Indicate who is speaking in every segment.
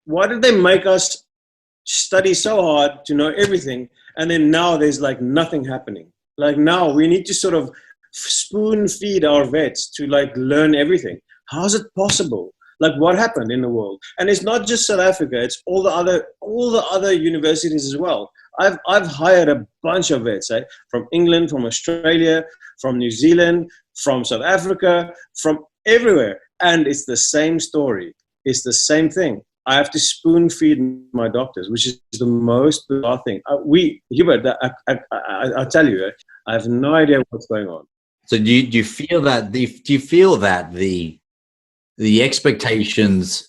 Speaker 1: why did they make us study so hard to know everything, and then now there's like nothing happening? Like now we need to sort of spoon feed our vets to like learn everything. How is it possible? Like what happened in the world? And it's not just South Africa, it's all the other universities as well. I've hired a bunch of vets, from England, from Australia, from New Zealand, from South Africa, from everywhere. And it's the same story. It's the same thing. I have to spoon feed my doctors, which is the most bizarre thing. Hubert, I tell you, I have no idea what's going on.
Speaker 2: So do you feel that the expectations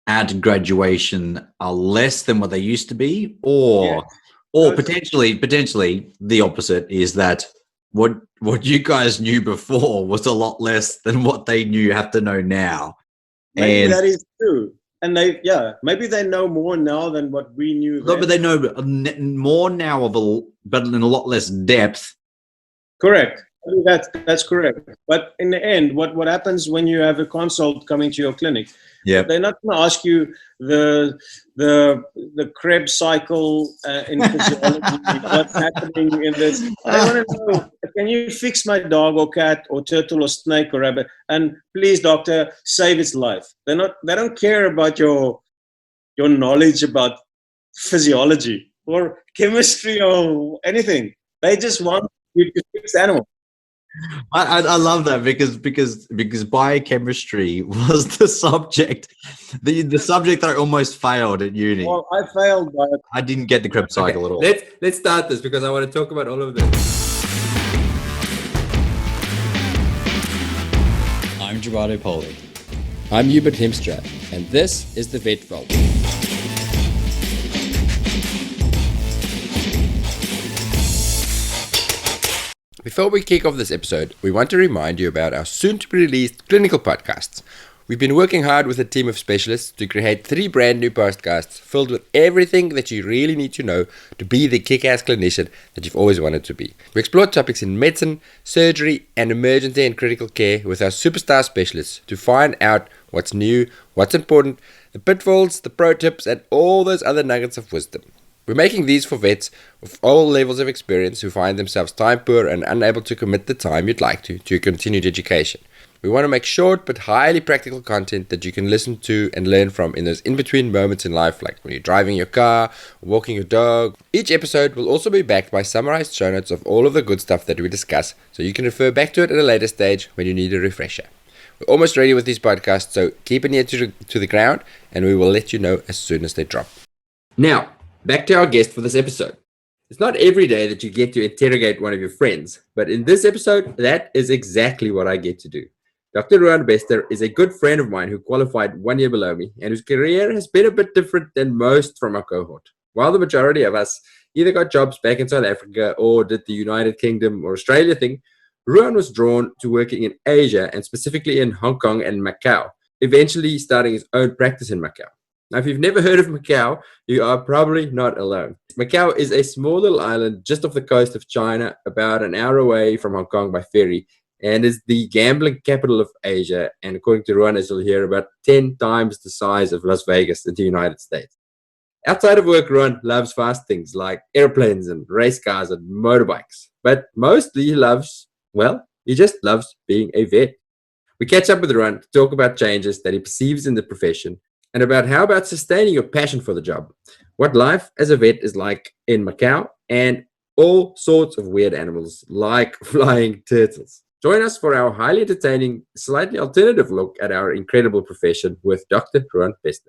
Speaker 2: at graduation are less than what they used to be, or potentially the opposite is that what you guys knew before was a lot less than what they have to know now?
Speaker 1: Maybe that is true. And maybe they know more now than what we knew then.
Speaker 2: No, but they know more now but in a lot less depth.
Speaker 1: Correct. I mean, that's correct. But in the end, what happens when you have a consult coming to your clinic?
Speaker 2: Yeah,
Speaker 1: they're not going to ask you the Krebs cycle in physiology. What's happening in this? They want to know: can you fix my dog or cat or turtle or snake or rabbit? And please, doctor, save its life. They don't care about your knowledge about physiology or chemistry or anything. They just want you to fix animals.
Speaker 2: I love that because biochemistry was the subject, the subject that I almost failed at uni.
Speaker 1: Well, I failed, but
Speaker 2: I didn't get the Krebs cycle at all.
Speaker 3: Let's start this because I want to talk about all of this.
Speaker 4: I'm Gerardo Poli. I'm Hubert Hemstra, and this is the Vet Vault.
Speaker 3: Before we kick off this episode, we want to remind you about our soon-to-be-released clinical podcasts. We've been working hard with a team of specialists to create 3 brand new podcasts filled with everything that you really need to know to be the kick-ass clinician that you've always wanted to be. We explore topics in medicine, surgery, and emergency and critical care with our superstar specialists to find out what's new, what's important, the pitfalls, the pro tips, and all those other nuggets of wisdom. We're making these for vets of all levels of experience who find themselves time poor and unable to commit the time you'd like to your continued education. We want to make short but highly practical content that you can listen to and learn from in those in-between moments in life, like when you're driving your car, or walking your dog. Each episode will also be backed by summarized show notes of all of the good stuff that we discuss, so you can refer back to it at a later stage when you need a refresher. We're almost ready with these podcasts, so keep an ear to the ground, and we will let you know as soon as they drop. Now, back to our guest for this episode. It's not every day that you get to interrogate one of your friends, but in this episode, that is exactly what I get to do. Dr. Ruan Bester is a good friend of mine who qualified 1 year below me and whose career has been a bit different than most from our cohort. While the majority of us either got jobs back in South Africa or did the United Kingdom or Australia thing, Ruan was drawn to working in Asia and specifically in Hong Kong and Macao, eventually starting his own practice in Macao. Now, if you've never heard of Macao, you are probably not alone. Macao is a small little island just off the coast of China, about an hour away from Hong Kong by ferry, and is the gambling capital of Asia, and according to Ruan, as you'll hear, about 10 times the size of Las Vegas in the United States. Outside of work, Ruan loves fast things like aeroplanes and race cars and motorbikes, but mostly he just loves being a vet. We catch up with Ruan to talk about changes that he perceives in the profession, and about sustaining your passion for the job, what life as a vet is like in Macao, and all sorts of weird animals like flying turtles. Join us for our highly entertaining, slightly alternative look at our incredible profession with Dr. Ruan Bester.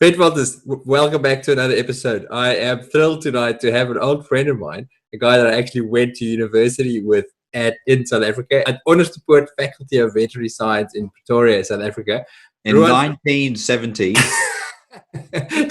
Speaker 3: Vet Vaulters, welcome back to another episode. I am thrilled tonight to have an old friend of mine, a guy that I actually went to university with in South Africa, at Onderstepoort Faculty of Veterinary Science in Pretoria, South Africa.
Speaker 2: In 1970.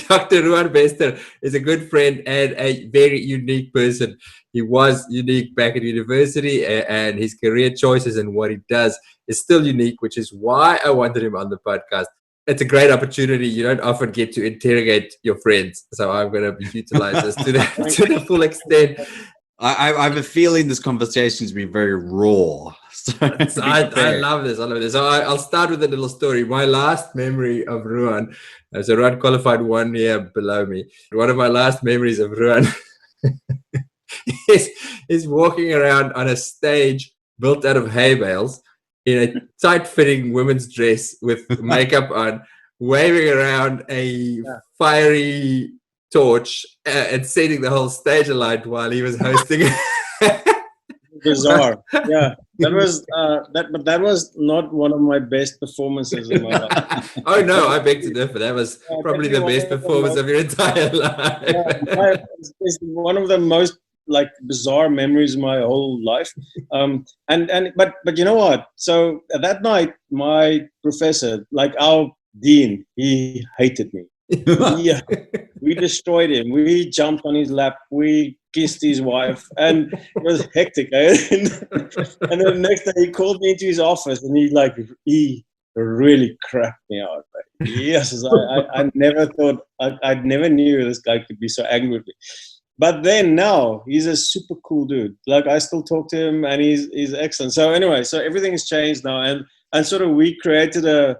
Speaker 3: Dr. Ruan Bester is a good friend and a very unique person. He was unique back at university, and his career choices and what he does is still unique, which is why I wanted him on the podcast. It's a great opportunity. You don't often get to interrogate your friends, so I'm going to utilize this to the full extent.
Speaker 2: I have a feeling this conversation has been very raw. So
Speaker 3: I love this. I love this. So I'll start with a little story. My last memory of Ruan, so Ruan qualified 1 year below me. One of my last memories of Ruan is walking around on a stage built out of hay bales in a tight-fitting women's dress with makeup on, waving around a fiery torch and setting the whole stage alight while he was hosting it.
Speaker 1: Bizarre. Yeah, that was not one of my best performances in my life.
Speaker 3: Oh no, I beg to differ. That was probably the best performance of your entire life.
Speaker 1: It's one of the most like bizarre memories of my whole life. But you know what? So that night, my professor, like our dean, he hated me. Yeah, we destroyed him. We jumped on his lap. We kissed his wife, and it was hectic. And then the next day, he called me into his office, and he really cracked me out. Like, yes, I never thought, I never knew this guy could be so angry with me. But then now he's a super cool dude. Like I still talk to him, and he's excellent. So anyway, so everything has changed now, and sort of we created a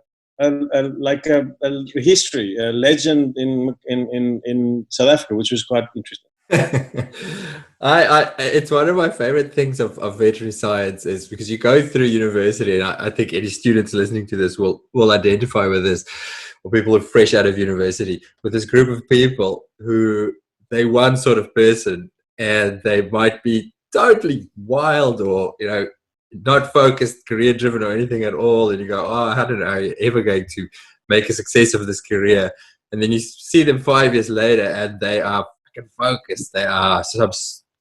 Speaker 1: history, a legend in South Africa, which was quite interesting.
Speaker 3: It's one of my favorite things of veterinary science is because you go through university, and I think any students listening to this will identify with this, or people who are fresh out of university, with this group of people who they one sort of person, and they might be totally wild or not focused, career driven or anything at all, and you go, oh, how did I ever going to make a success of this career? And then you see them 5 years later, and they are fucking focused. They are some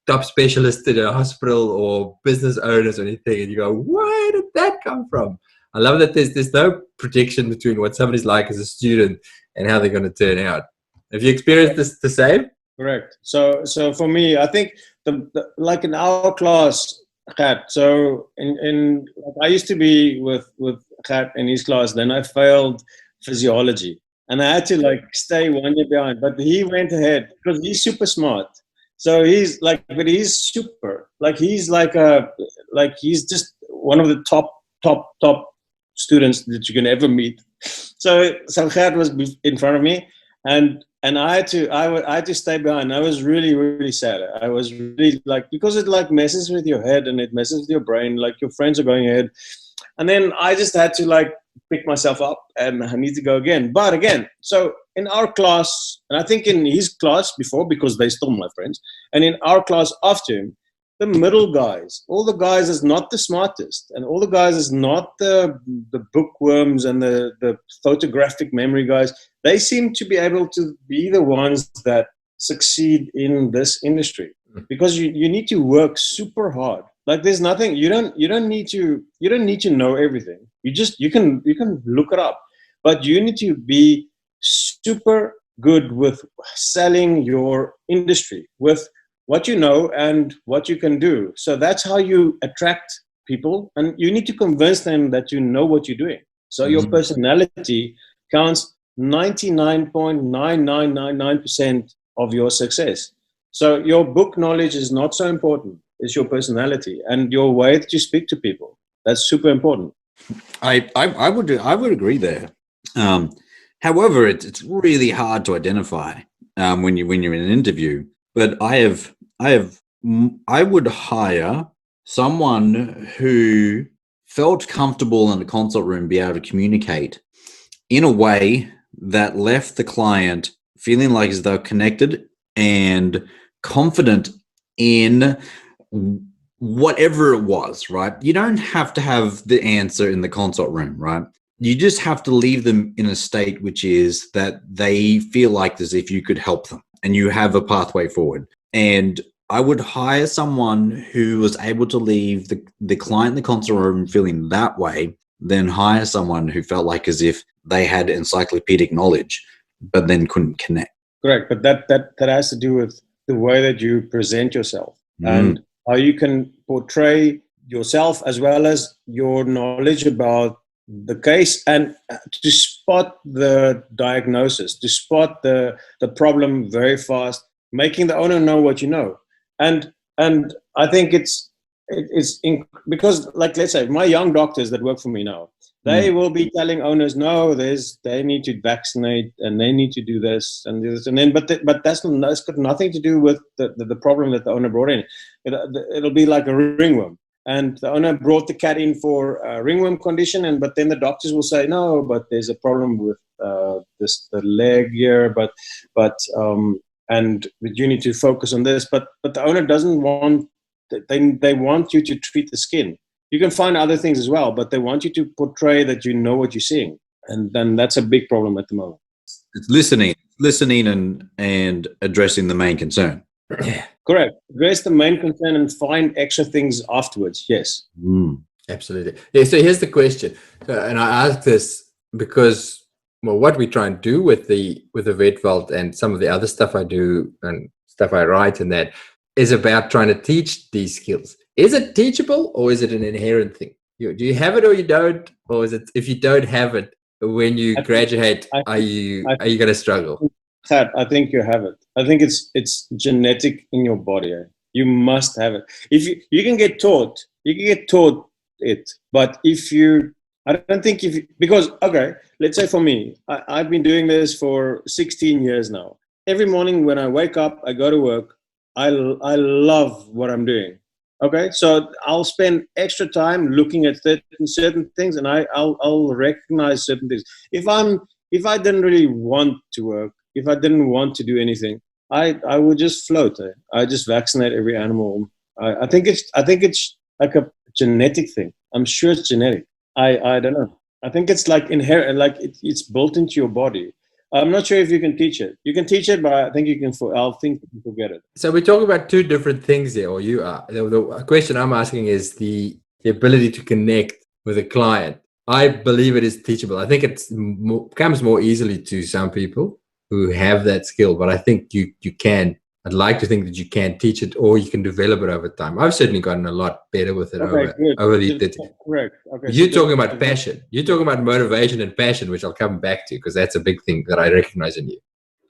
Speaker 3: top specialists in a hospital or business owners or anything, and you go, where did that come from? I love that there's no prediction between what somebody's like as a student and how they're going to turn out. Have you experienced this the same?
Speaker 1: Correct. So for me, I think like in our class, Gert, so in I used to be with Gert in his class. Then I failed physiology, and I had to like stay 1 year behind. But he went ahead because he's super smart. So he's like, but he's super. Like he's he's just one of the top students that you can ever meet. So Gert was in front of me, and I had to stay behind. I was really, really sad. I was really like, because it like messes with your head and it messes with your brain. Like your friends are going ahead, and then I just had to like pick myself up and I need to go again. But again, so in our class, and I think in his class before, because they're still my friends, and in our class after him, the middle guys, all the guys is not the smartest, and all the guys is not the bookworms and the photographic memory guys. They seem to be able to be the ones that succeed in this industry, because you need to work super hard. Like there's nothing, you don't need to know everything. You can look it up, but you need to be super good with selling your industry, with what you know and what you can do. So that's how you attract people, and you need to convince them that you know what you're doing. So your personality counts 99.9999% of your success. So your book knowledge is not so important. It's your personality and your way that you speak to people. That's super important.
Speaker 2: I would agree there. However, it's really hard to identify when you're in an interview. But I would hire someone who felt comfortable in the consult room, be able to communicate in a way that left the client feeling like as though connected and confident in whatever it was, right? You don't have to have the answer in the consult room, right? You just have to leave them in a state which is that they feel like as if you could help them and you have a pathway forward. And I would hire someone who was able to leave the client in the consult room feeling that way, then hire someone who felt like as if they had encyclopedic knowledge, but then couldn't connect.
Speaker 1: Correct. But that has to do with the way that you present yourself and how you can portray yourself as well as your knowledge about the case, and to spot the diagnosis, to spot the problem very fast, making the owner know what you know. And And I think because, like, let's say my young doctors that work for me now, they will be telling owners, no, they need to vaccinate and they need to do this and this, and then, but that's got nothing to do with the problem that the owner brought in. It'll be like a ringworm, and the owner brought the cat in for a ringworm condition, but then the doctors will say, no, but there's a problem with the leg here, and you need to focus on this, but the owner doesn't want. They want you to treat the skin. You can find other things as well, but they want you to portray that you know what you're seeing, and then that's a big problem at the moment.
Speaker 2: It's listening, and addressing the main concern.
Speaker 3: Yeah,
Speaker 1: correct. Address the main concern and find extra things afterwards. Yes,
Speaker 3: absolutely. Yeah. So here's the question, and I ask this because, well, what we try and do with the Vet Vault and some of the other stuff I do and stuff I write and that is about trying to teach these skills. Is it teachable or is it an inherent thing? Do you have it or you don't? Or is it, if you don't have it, when you graduate, are you going to struggle?
Speaker 1: I think you have it. I think it's genetic in your body. You must have it. If you can get taught, it. But I don't think because, okay, let's say for me, I've been doing this for 16 years now. Every morning when I wake up, I go to work. I love what I'm doing. Okay, so I'll spend extra time looking at certain things, and I'll recognize certain things. If I didn't really want to work, if I didn't want to do anything, I would just float. I just vaccinate every animal. I think it's like a genetic thing. I'm sure it's genetic. I don't know. I think it's like inherent, like it's built into your body. I'm not sure if you can teach it. You can teach it, but I think you can. I'll think you can forget it.
Speaker 3: So we talk about two different things here, or you are. The question I'm asking is the ability to connect with a client. I believe it is teachable. I think it comes more easily to some people who have that skill, but I think you can. I'd like to think that you can teach it, or you can develop it over time. I've certainly gotten a lot better with it over the.
Speaker 1: Correct. Okay.
Speaker 3: You're talking about passion. You're talking about motivation and passion, which I'll come back to because that's a big thing that I recognize in you.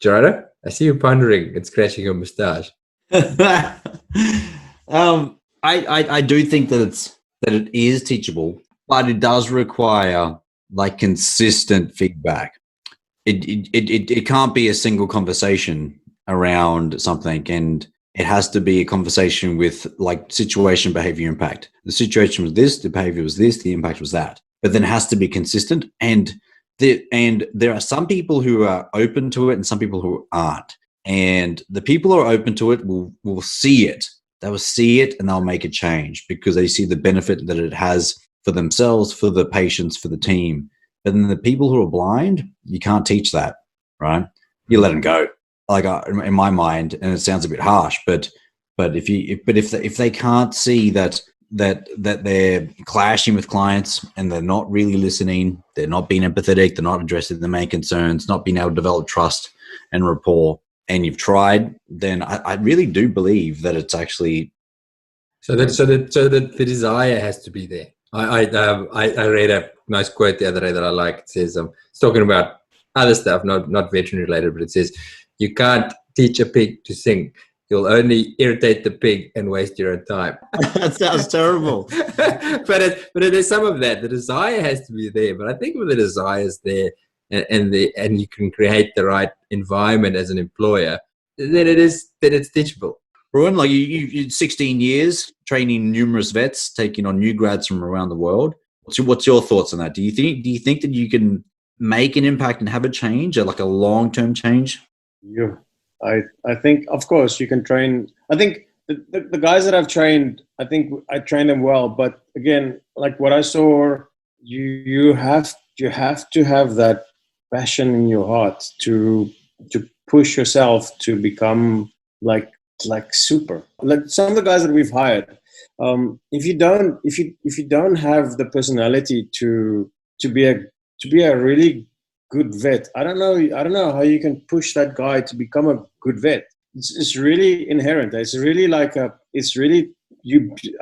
Speaker 3: Gerardo, I see you pondering and scratching your mustache.
Speaker 2: I do think that it is teachable, but it does require like consistent feedback. It can't be a single conversation around something, and it has to be a conversation with like situation, behavior, impact. The situation was this, the behavior was this, the impact was that. But then it has to be consistent, and there are some people who are open to it and some people who aren't. And the people who are open to it will see it. They will see it and they'll make a change because they see the benefit that it has for themselves, for the patients, for the team. But then the people who are blind, you can't teach that, right? You let them go. Like in my mind, and it sounds a bit harsh, but if they can't see that they're clashing with clients and they're not really listening, they're not being empathetic, they're not addressing the main concerns, not being able to develop trust and rapport, and you've tried, then I really do believe that it's actually
Speaker 3: so that the desire has to be there. I read a nice quote the other day that I like. It says it's talking about other stuff, not veterinary related, but it says, you can't teach a pig to sing. You'll only irritate the pig and waste your own time.
Speaker 2: That sounds terrible.
Speaker 3: but there's some of that. The desire has to be there. But I think when the desire is there and you can create the right environment as an employer, then it's teachable.
Speaker 2: Ruan, like you 16 years training numerous vets, taking on new grads from around the world. What's your thoughts on that? Do you think that you can make an impact and have a change, or like a long-term change?
Speaker 1: Yeah, I think, of course, you can train. I think the guys that I've trained, I think I train them well. But again, like what I saw, you have to have that passion in your heart to push yourself to become like super. Like some of the guys that we've hired, if you don't have the personality to be a really good vet, I don't know how you can push that guy to become a good vet. It's really inherent. It's really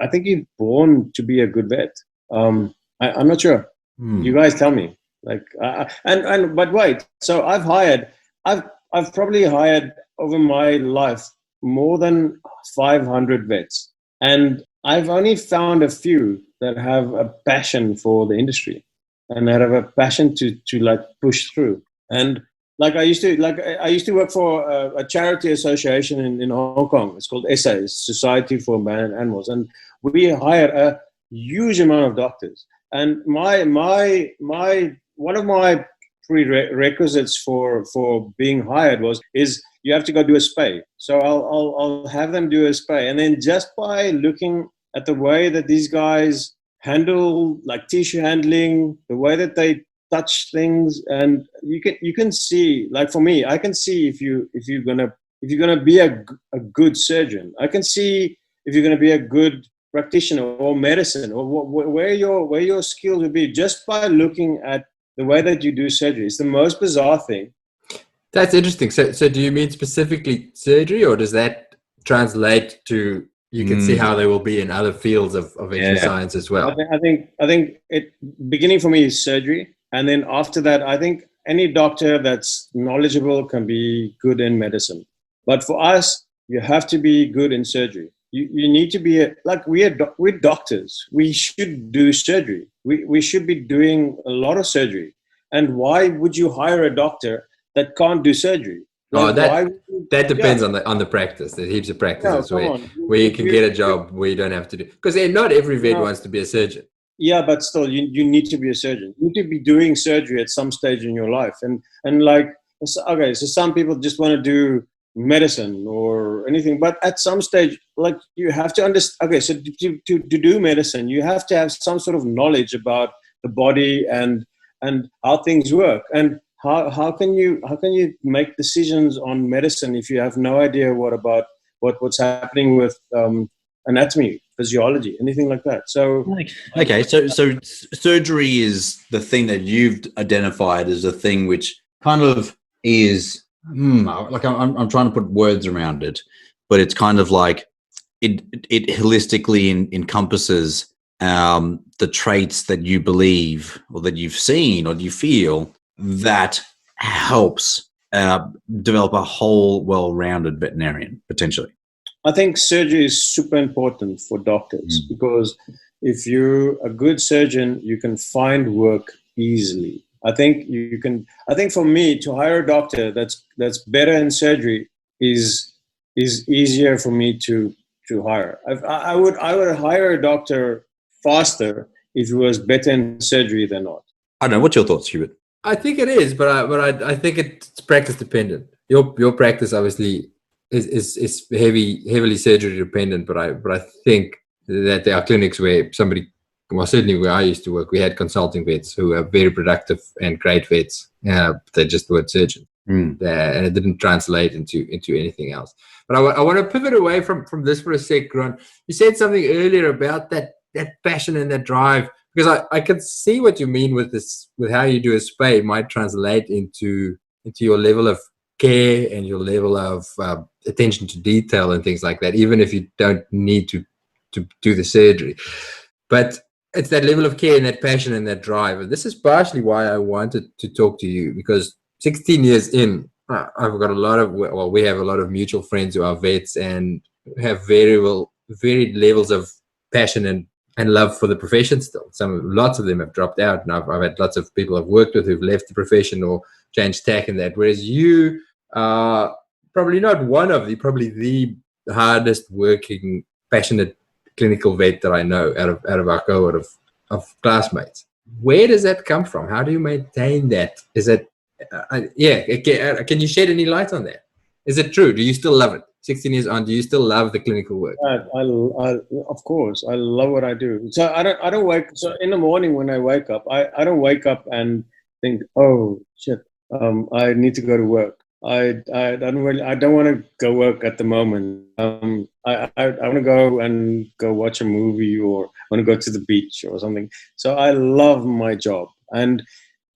Speaker 1: I think you're born to be a good vet. I'm not sure. You guys tell me. Like but wait. So I've probably hired over my life more than 500 vets, and I've only found a few that have a passion for the industry and that have a passion to like push through. And like I used to work for a charity association in Hong Kong. It's called SA, Society for Abandoned Animals, and we hire a huge amount of doctors. And my one of my prerequisites for being hired is you have to go do a spay. So I'll have them do a spay, and then just by looking at the way that these guys handle like tissue handling, the way that they touch things, and you can see, like for me, I can see if you're gonna be a good surgeon. I can see if you're gonna be a good practitioner or medicine, or where your skills will be just by looking at the way that you do surgery. It's the most bizarre thing.
Speaker 3: That's interesting. So do you mean specifically surgery, or does that translate to you can see how they will be in other fields of X-ray science as well?
Speaker 1: I think it beginning for me is surgery, and then after that, I think any doctor that's knowledgeable can be good in medicine. But for us, you have to be good in surgery. You need to be we're doctors. We should do surgery. We should be doing a lot of surgery. And why would you hire a doctor that can't do surgery? Like,
Speaker 3: that depends on the practice. There's heaps of practices where you can get a job where you don't have to do, because not every vet wants to be a surgeon.
Speaker 1: Yeah, but still, you need to be a surgeon. You need to be doing surgery at some stage in your life. And like, okay, so some people just want to do medicine or anything, but at some stage, like, you have to understand. Okay, so to do medicine, you have to have some sort of knowledge about the body and how things work. And how can you make decisions on medicine if you have no idea what's happening with anatomy, physiology, anything like that? So
Speaker 2: okay, so surgery is the thing that you've identified as a thing which kind of is like I'm trying to put words around it, but it's kind of like it holistically encompasses the traits that you believe or that you've seen or you feel that helps develop a whole well-rounded veterinarian potentially.
Speaker 1: I think surgery is super important for doctors because if you're a good surgeon, you can find work easily. I think for me to hire a doctor that's better in surgery is easier for me to hire. I would hire a doctor faster if he was better in surgery than not.
Speaker 2: I don't know. What's your thoughts, Hubert?
Speaker 3: I think it is, but I think it's practice dependent. Your practice obviously is heavily surgery dependent, but I think that there are clinics where certainly where I used to work, we had consulting vets who are very productive and great vets. They just weren't surgeons, and it didn't translate into anything else. But I want to pivot away from this for a sec, Ruan. You said something earlier about that passion and that drive, because I can see what you mean with this, with how you do a spay might translate into your level of care and your level of attention to detail and things like that, even if you don't need to do the surgery. But it's that level of care and that passion and that drive. And this is partially why I wanted to talk to you, because 16 years in, I've got we have a lot of mutual friends who are vets and have varied levels of passion and love for the profession still. Lots of them have dropped out, and I've had lots of people I've worked with who've left the profession or changed tack in that. Whereas you are probably not probably the hardest working, passionate clinical vet that I know out of our cohort of classmates. Where does that come from? How do you maintain that? Is it, can you shed any light on that? Is it true? Do you still love it? 16 years on, do you still love the clinical work?
Speaker 1: Of course, I love what I do. So I don't wake. So in the morning when I wake up, I don't wake up and think, oh shit, I need to go to work. I don't want to go work at the moment. I want to go watch a movie, or I want to go to the beach or something. So I love my job,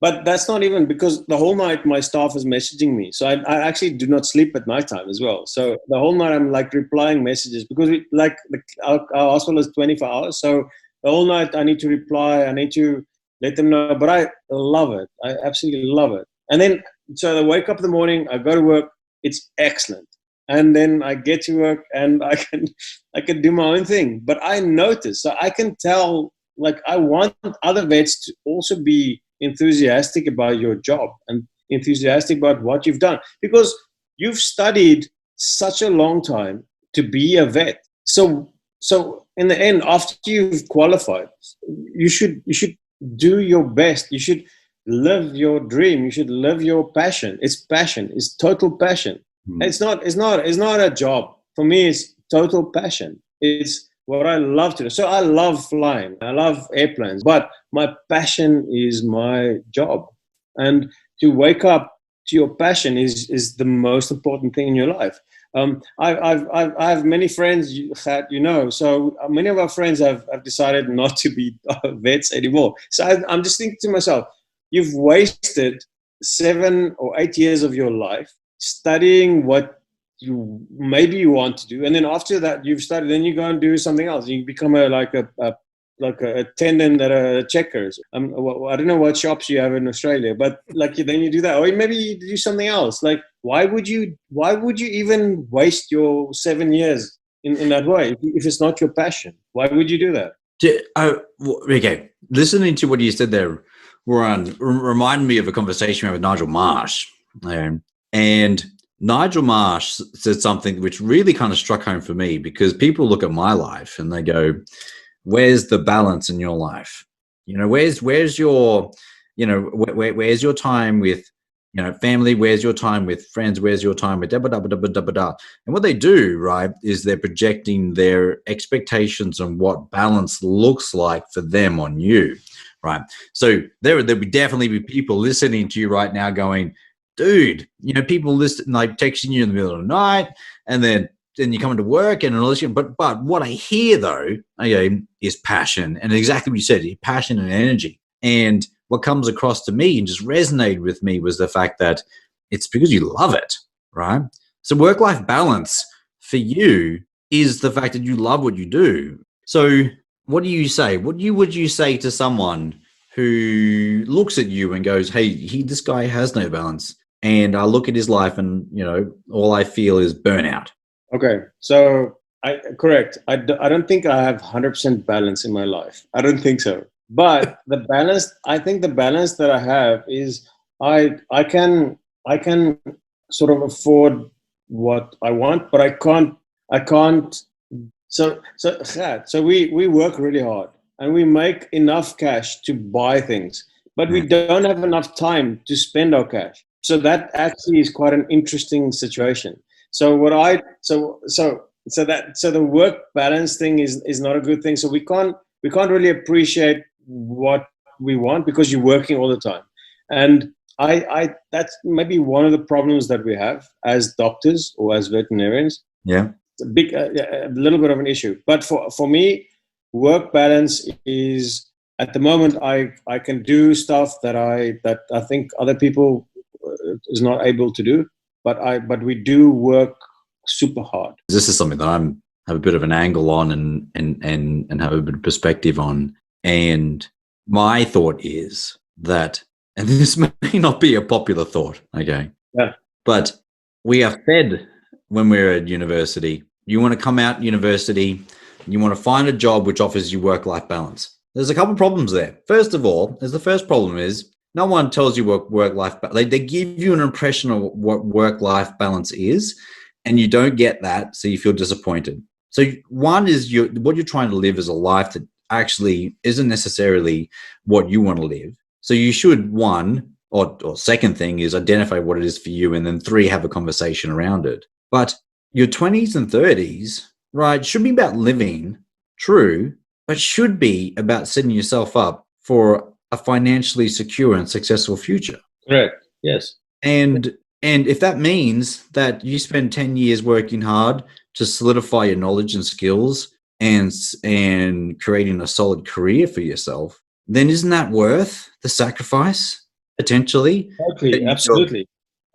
Speaker 1: but that's not even because the whole night my staff is messaging me. So I actually do not sleep at nighttime as well. So the whole night I'm like replying messages because our hospital is 24 hours. So the whole night I need to reply. I need to let them know. But I love it. I absolutely love it. And then so I wake up in the morning. I go to work. It's excellent. and then I get to work and I can do my own thing. But I notice, so I can tell, like, I want other vets to also be enthusiastic about your job and enthusiastic about what you've done, because you've studied such a long time to be a vet. So in the end, after you've qualified, you should do your best. You should live your dream. You should live your passion. It's passion. It's total passion. It's not a job. For me, it's total passion. It's what I love to do. So I love flying. I love airplanes, but my passion is my job. And to wake up to your passion is the most important thing in your life. I have many friends that so many of our friends have decided not to be vets anymore. So I'm just thinking to myself, you've wasted 7 or 8 years of your life studying what you want to do, and then after that you've studied, then you go and do something else. You become a attendant at a Checkers. I don't know what shops you have in Australia, but like then you do that, or maybe you do something else. Like why would you even waste your 7 years in that way if it's not your passion? Why would you do that?
Speaker 2: Okay, listening to what you said there, Ruan, reminded me of a conversation with Nigel Marsh, and Nigel Marsh said something which really kind of struck home for me, because people look at my life and they go, where's the balance in your life? Where's your, where's your time with, family? Where's your time with friends? Where's your time with da ba da ba da ba da ba da? And what they do, right, is they're projecting their expectations on what balance looks like for them on you, right? So there'll definitely be people listening to you right now going, dude, people listen, like texting you in the middle of the night, and then you come into work and all this. But what I hear though, is passion, and exactly what you said, passion and energy. And what comes across to me and just resonated with me was the fact that it's because you love it, right? So work-life balance for you is the fact that you love what you do. So what do you say? What would you say to someone who looks at you and goes, hey, this guy has no balance, and I look at his life and, all I feel is burnout? Okay,
Speaker 1: so correct. I don't think I have 100% balance in my life. I don't think so. But I think the balance that I have is I can sort of afford what I want, but I can't. So we work really hard and we make enough cash to buy things, but we don't have enough time to spend our cash. So that actually is quite an interesting situation. So the work balance thing is not a good thing. So we can't really appreciate what we want because you're working all the time. And I that's maybe one of the problems that we have as doctors or as veterinarians.
Speaker 2: Yeah.
Speaker 1: It's a little bit of an issue. But for me, work balance is, at the moment, I can do stuff that I think other people is not able to do, but we do work super hard.
Speaker 2: This is something that I have a bit of an angle on and have a bit of perspective on. And my thought is that, and this may not be a popular thought, okay?
Speaker 1: Yeah.
Speaker 2: But we are fed when we're at university. You want to come out university, you want to find a job which offers you work-life balance. There's a couple of problems there. First of all, the first problem is no one tells you what work-life balance. They give you an impression of what work-life balance is, and you don't get that, so you feel disappointed. So one is what you're trying to live is a life that actually isn't necessarily what you want to live. So you should, one, or second thing is identify what it is for you, and then 3, have a conversation around it. But your 20s and 30s, right, should be about living, true, but should be about setting yourself up for a financially secure and successful future.
Speaker 1: Correct. Yes.
Speaker 2: And if that means that you spend 10 years working hard to solidify your knowledge and skills and creating a solid career for yourself, then isn't that worth the sacrifice, potentially?
Speaker 1: Okay, absolutely.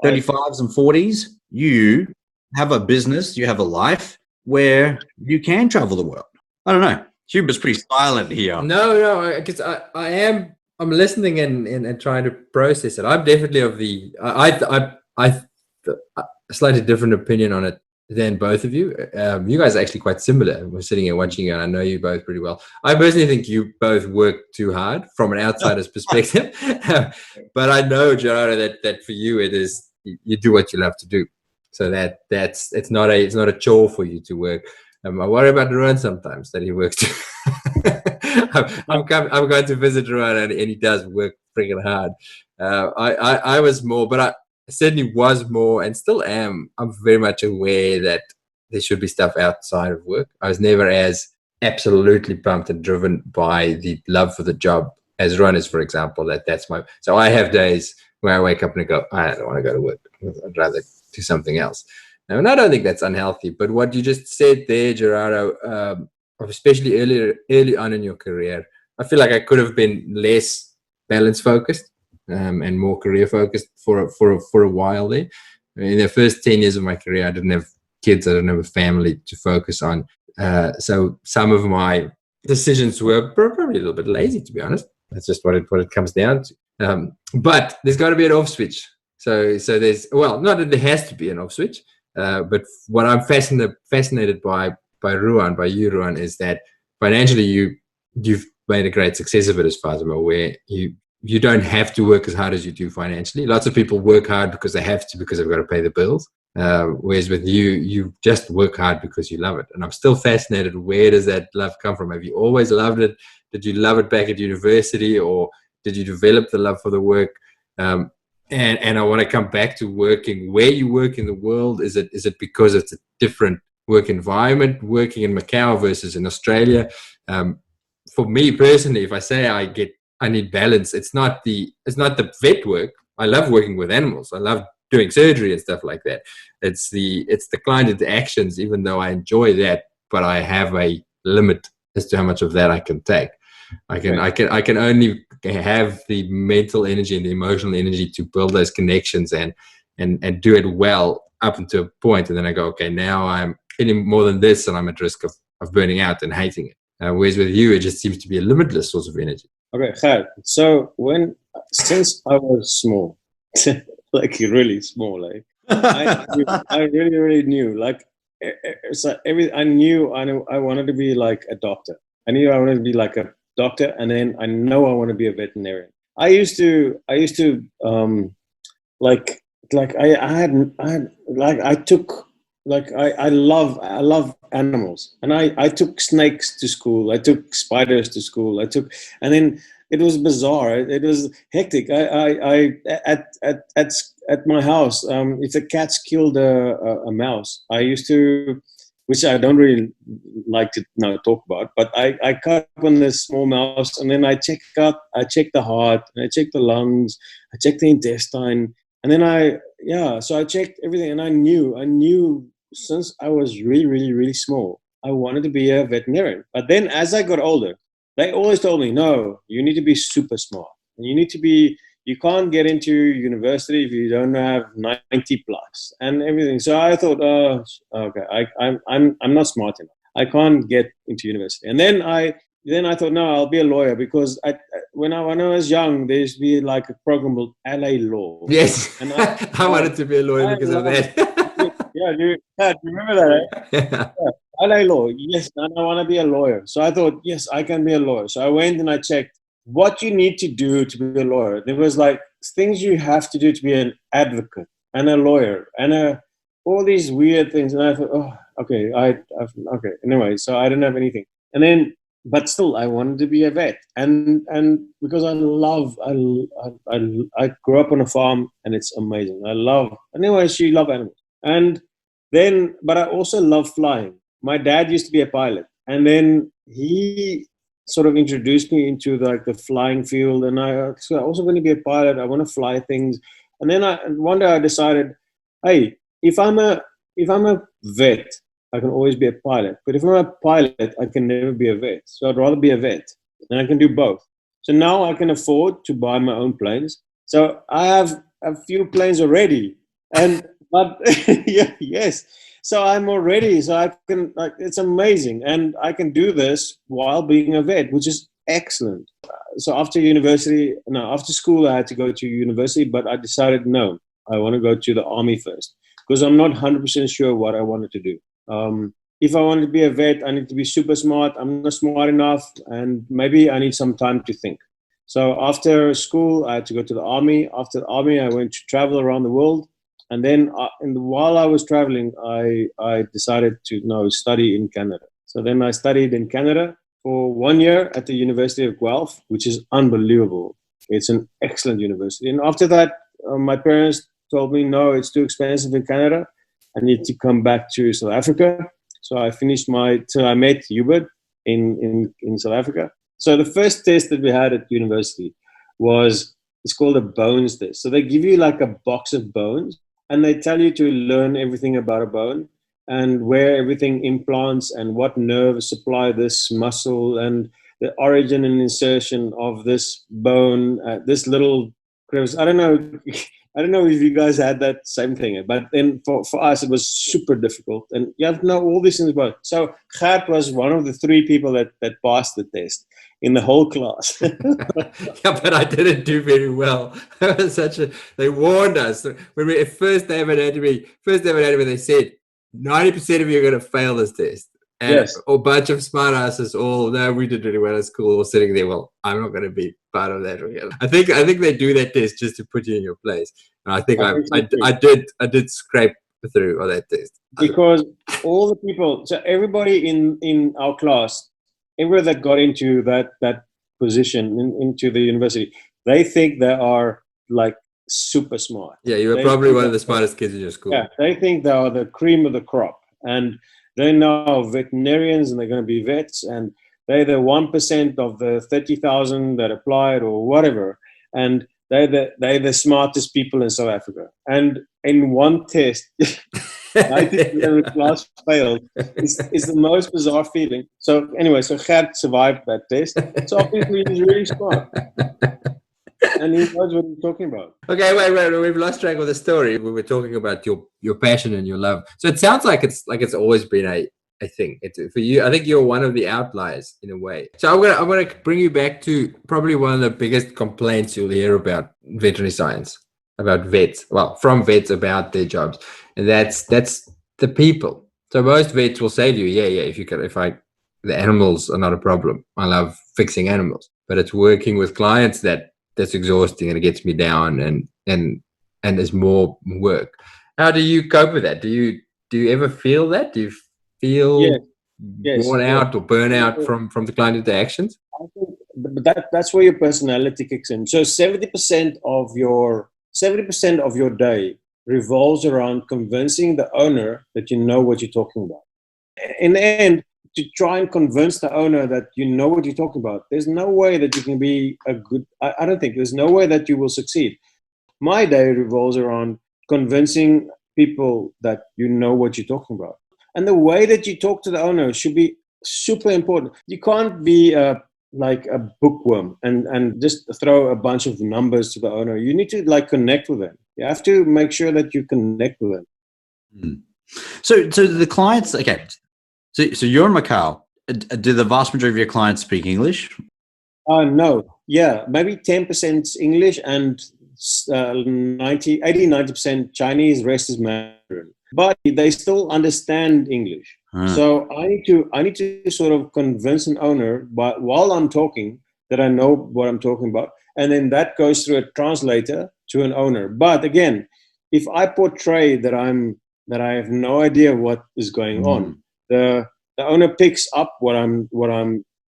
Speaker 2: 35s and 40s, you have a business, you have a life where you can travel the world. I don't know. Hubert's pretty silent here.
Speaker 4: No, because I'm listening and trying to process it. I'm definitely of the I a slightly different opinion on it than both of you. You guys are actually quite similar. We're sitting here watching you, and I know you both pretty well. I personally think you both work too hard from an outsider's perspective. But I know, Gerardo, that for you it is, you do what you love to do. So it's not a chore for you to work. I worry about Ruan sometimes, that he works too. I'm going to visit Ruan, and he does work freaking hard. I was more, but I certainly was more, and still am. I'm very much aware that there should be stuff outside of work. I was never as absolutely pumped and driven by the love for the job as Ruan is, for example. So I have days where I wake up and I go, I don't want to go to work. I'd rather do something else. Now, and I don't think that's unhealthy, but what you just said there, Gerardo, especially early on in your career, I feel like I could have been less balance focused and more career focused for a while there. In the first 10 years of my career, I didn't have kids, I didn't have a family to focus on. So some of my decisions were probably a little bit lazy, to be honest. That's just what it comes down to. But there's got to be an off switch. So there's, well, not that there has to be an off switch, but what I'm fascinated by you, Ruan, is that financially you've made a great success of it, as far as I'm aware. You don't have to work as hard as you do financially. Lots of people work hard because they have to, because they've got to pay the bills. Whereas with you just work hard because you love it. And I'm still fascinated, where does that love come from? Have you always loved it? Did you love it back at university, or did you develop the love for the work? And I want to come back to working. Where you work in the world, is it because it's a different work environment, working in Macao versus in Australia? For me personally, if I say I need balance, it's not the vet work. I love working with animals. I love doing surgery and stuff like that. It's the client interactions, even though I enjoy that, but I have a limit as to how much of that I can take. I can only have the mental energy and the emotional energy to build those connections and do it well up until a point, and then I go, okay, now I'm any more than this, and I'm at risk of burning out and hating it. Whereas with you, it just seems to be a limitless source of energy.
Speaker 1: Okay, Chad. So since I was small, like really small, like I really knew, like, so I knew I wanted to be like a doctor. I knew I wanted to be like a doctor, and then I know I want to be a veterinarian. I used to I love animals, and I took snakes to school. I took spiders to school. And then it was bizarre. It was hectic. I at my house, if the cats killed a mouse, I used to, which I don't really like to now talk about, but I cut on this small mouse, and then I check the heart, and I check the lungs, I check the intestine, and then so I checked everything, and I knew since I was really, really, really small, I wanted to be a veterinarian. But then as I got older, they always told me, no, you need to be super smart. You can't get into university if you don't have 90 plus and everything. So I thought, okay, I'm not smart enough. I can't get into university. And then I thought, no, I'll be a lawyer, because when I was young, there used to be like a program called LA Law.
Speaker 4: Yes,
Speaker 1: and
Speaker 4: I wanted to be a lawyer because of that.
Speaker 1: Yeah, you remember that, eh? Yeah. LA Law, yes, and I want to be a lawyer. So I thought, yes, I can be a lawyer. So I went and I checked what you need to do to be a lawyer. There was like things you have to do to be an advocate and a lawyer and all these weird things. And I thought, oh, okay, okay. Anyway, so I didn't have anything. And then, but still, I wanted to be a vet, and because I grew up on a farm, and it's amazing. Anyway, she loved animals, and then, but I also love flying. My dad used to be a pilot, and then he sort of introduced me into like the flying field, and I also want to be a pilot. I want to fly things, and then one day I decided, hey, if I'm a vet, I can always be a pilot. But if I'm a pilot, I can never be a vet. So I'd rather be a vet, and I can do both. So now I can afford to buy my own planes. So I have a few planes already, but yes. So I'm already, so I can, like, it's amazing. And I can do this while being a vet, which is excellent. So after school, I had to go to university, but I decided, no, I want to go to the army first. because I'm not 100% sure what I wanted to do. If I wanted to be a vet, I need to be super smart. I'm not smart enough, and maybe I need some time to think. So after school, I had to go to the army. After the army, I went to travel around the world. And then while I was traveling, I decided to study in Canada. So then I studied in Canada for 1 year at the University of Guelph, which is unbelievable. It's an excellent university. And after that, my parents told me, no, it's too expensive in Canada. I need to come back to South Africa. So I met Hubert in South Africa. So the first test that we had at university it's called a bones test. So they give you like a box of bones, and they tell you to learn everything about a bone and where everything implants and what nerves supply this muscle and the origin and insertion of this bone, this little crevice. I don't know if you guys had that same thing, but then for us, it was super difficult. And you have to know all these things about it. So Gert was one of the 3 people that passed the test in the whole class.
Speaker 4: Yeah, but I didn't do very well. They warned us when we first they ever had me, they said 90% of you are going to fail this test. And
Speaker 1: Yes.
Speaker 4: a bunch of smart asses we did really well at school. We're sitting there, well, I'm not going to be part of that. I think they do that test just to put you in your place. And I think I did scrape through on that test.
Speaker 1: Because all the people, so everybody in our class, everyone that got into that position into the university, they think they are like super smart.
Speaker 4: Yeah, you were probably one of the smartest kids in your school.
Speaker 1: Yeah, they think they are the cream of the crop. And they're now veterinarians and they're going to be vets, and they're the 1% of the 30,000 that applied or whatever. And they're the smartest people in South Africa. And in one test, 90% of the class failed. It's the most bizarre feeling. So anyway, so Gert survived that test. So obviously he's really smart. And he knows what he's talking about.
Speaker 4: Okay, wait. We've lost track of the story. We were talking about your passion and your love. So it sounds like it's always been a thing. It's for you. I think you're one of the outliers in a way. So I'm gonna bring you back to probably one of the biggest complaints you'll hear about veterinary science, about vets. Well, from vets about their jobs, and that's the people. So most vets will say to you, yeah, the animals are not a problem. I love fixing animals, but it's working with clients that's exhausting and it gets me down and there's more work. How do you cope with that? Do you ever feel that? Do you feel worn out or burn out from the client interactions?
Speaker 1: I think that's where your personality kicks in. So 70% of your day revolves around convincing the owner that you know what you're talking about. In the end, to try and convince the owner that you know what you're talking about, there's no way that you can be I don't think there's no way that you will succeed. My day revolves around convincing people that you know what you're talking about. And the way that you talk to the owner should be super important. You can't be like a bookworm and just throw a bunch of numbers to the owner. You need to connect with them. You have to make sure that you connect with them.
Speaker 2: So the clients, okay. So you're in Macao. Do the vast majority of your clients speak English?
Speaker 1: No. Yeah, maybe 10% English and 90% Chinese, rest is Mandarin. But they still understand English. So I need to sort of convince an owner while I'm talking that I know what I'm talking about. And then that goes through a translator to an owner. But again, if I portray that I have no idea what is going on, the owner picks up what I'm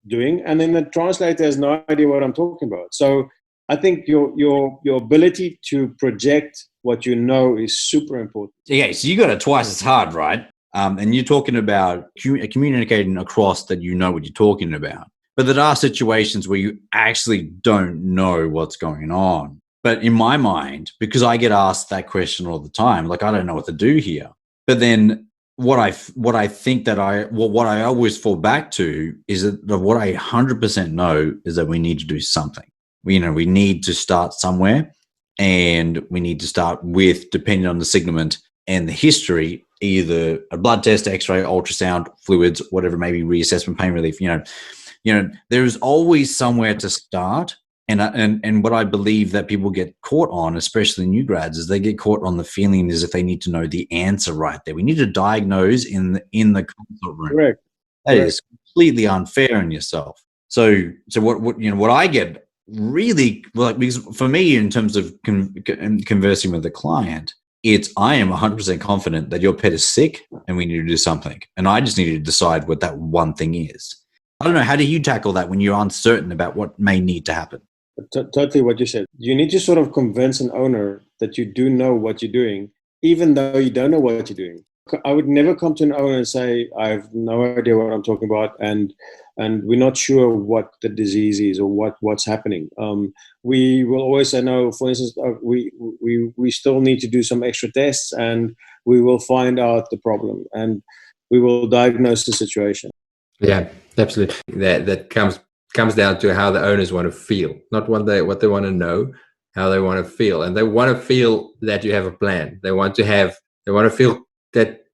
Speaker 1: doing, and then the translator has no idea what I'm talking about. So I think your ability to project what you know is super important.
Speaker 2: Okay, so you got it twice as hard, right? And you're talking about communicating across that you know what you're talking about. But there are situations where you actually don't know what's going on. But in my mind, because I get asked that question all the time, I don't know what to do here. But then what I think that what I always fall back to is that what I 100% know is that we need to do something. We need to start somewhere, and we need to start with, depending on the signalement and the history, either a blood test, X-ray, ultrasound, fluids, whatever, maybe reassessment, pain relief. There is always somewhere to start, And what I believe that people get caught on, especially new grads, is they get caught on the feeling as if they need to know the answer right there. We need to diagnose in the consult room.
Speaker 1: Correct.
Speaker 2: That is completely unfair on yourself. So what I get really, like, because for me, in terms of conversing with the client, I am 100% confident that your pet is sick and we need to do something. And I just need to decide what that one thing is. I don't know. How do you tackle that when you're uncertain about what may need to happen?
Speaker 1: Totally what you said. You need to sort of convince an owner that you do know what you're doing, even though you don't know what you're doing. I would never come to an owner and say, I have no idea what I'm talking about, and we're not sure what the disease is or what's happening. We will always say, no, for instance, we still need to do some extra tests, and we will find out the problem, and we will diagnose the situation.
Speaker 4: Yeah, absolutely. That comes down to how the owners want to feel, not what they want to know, how they want to feel. And they want to feel that you have a plan. They want to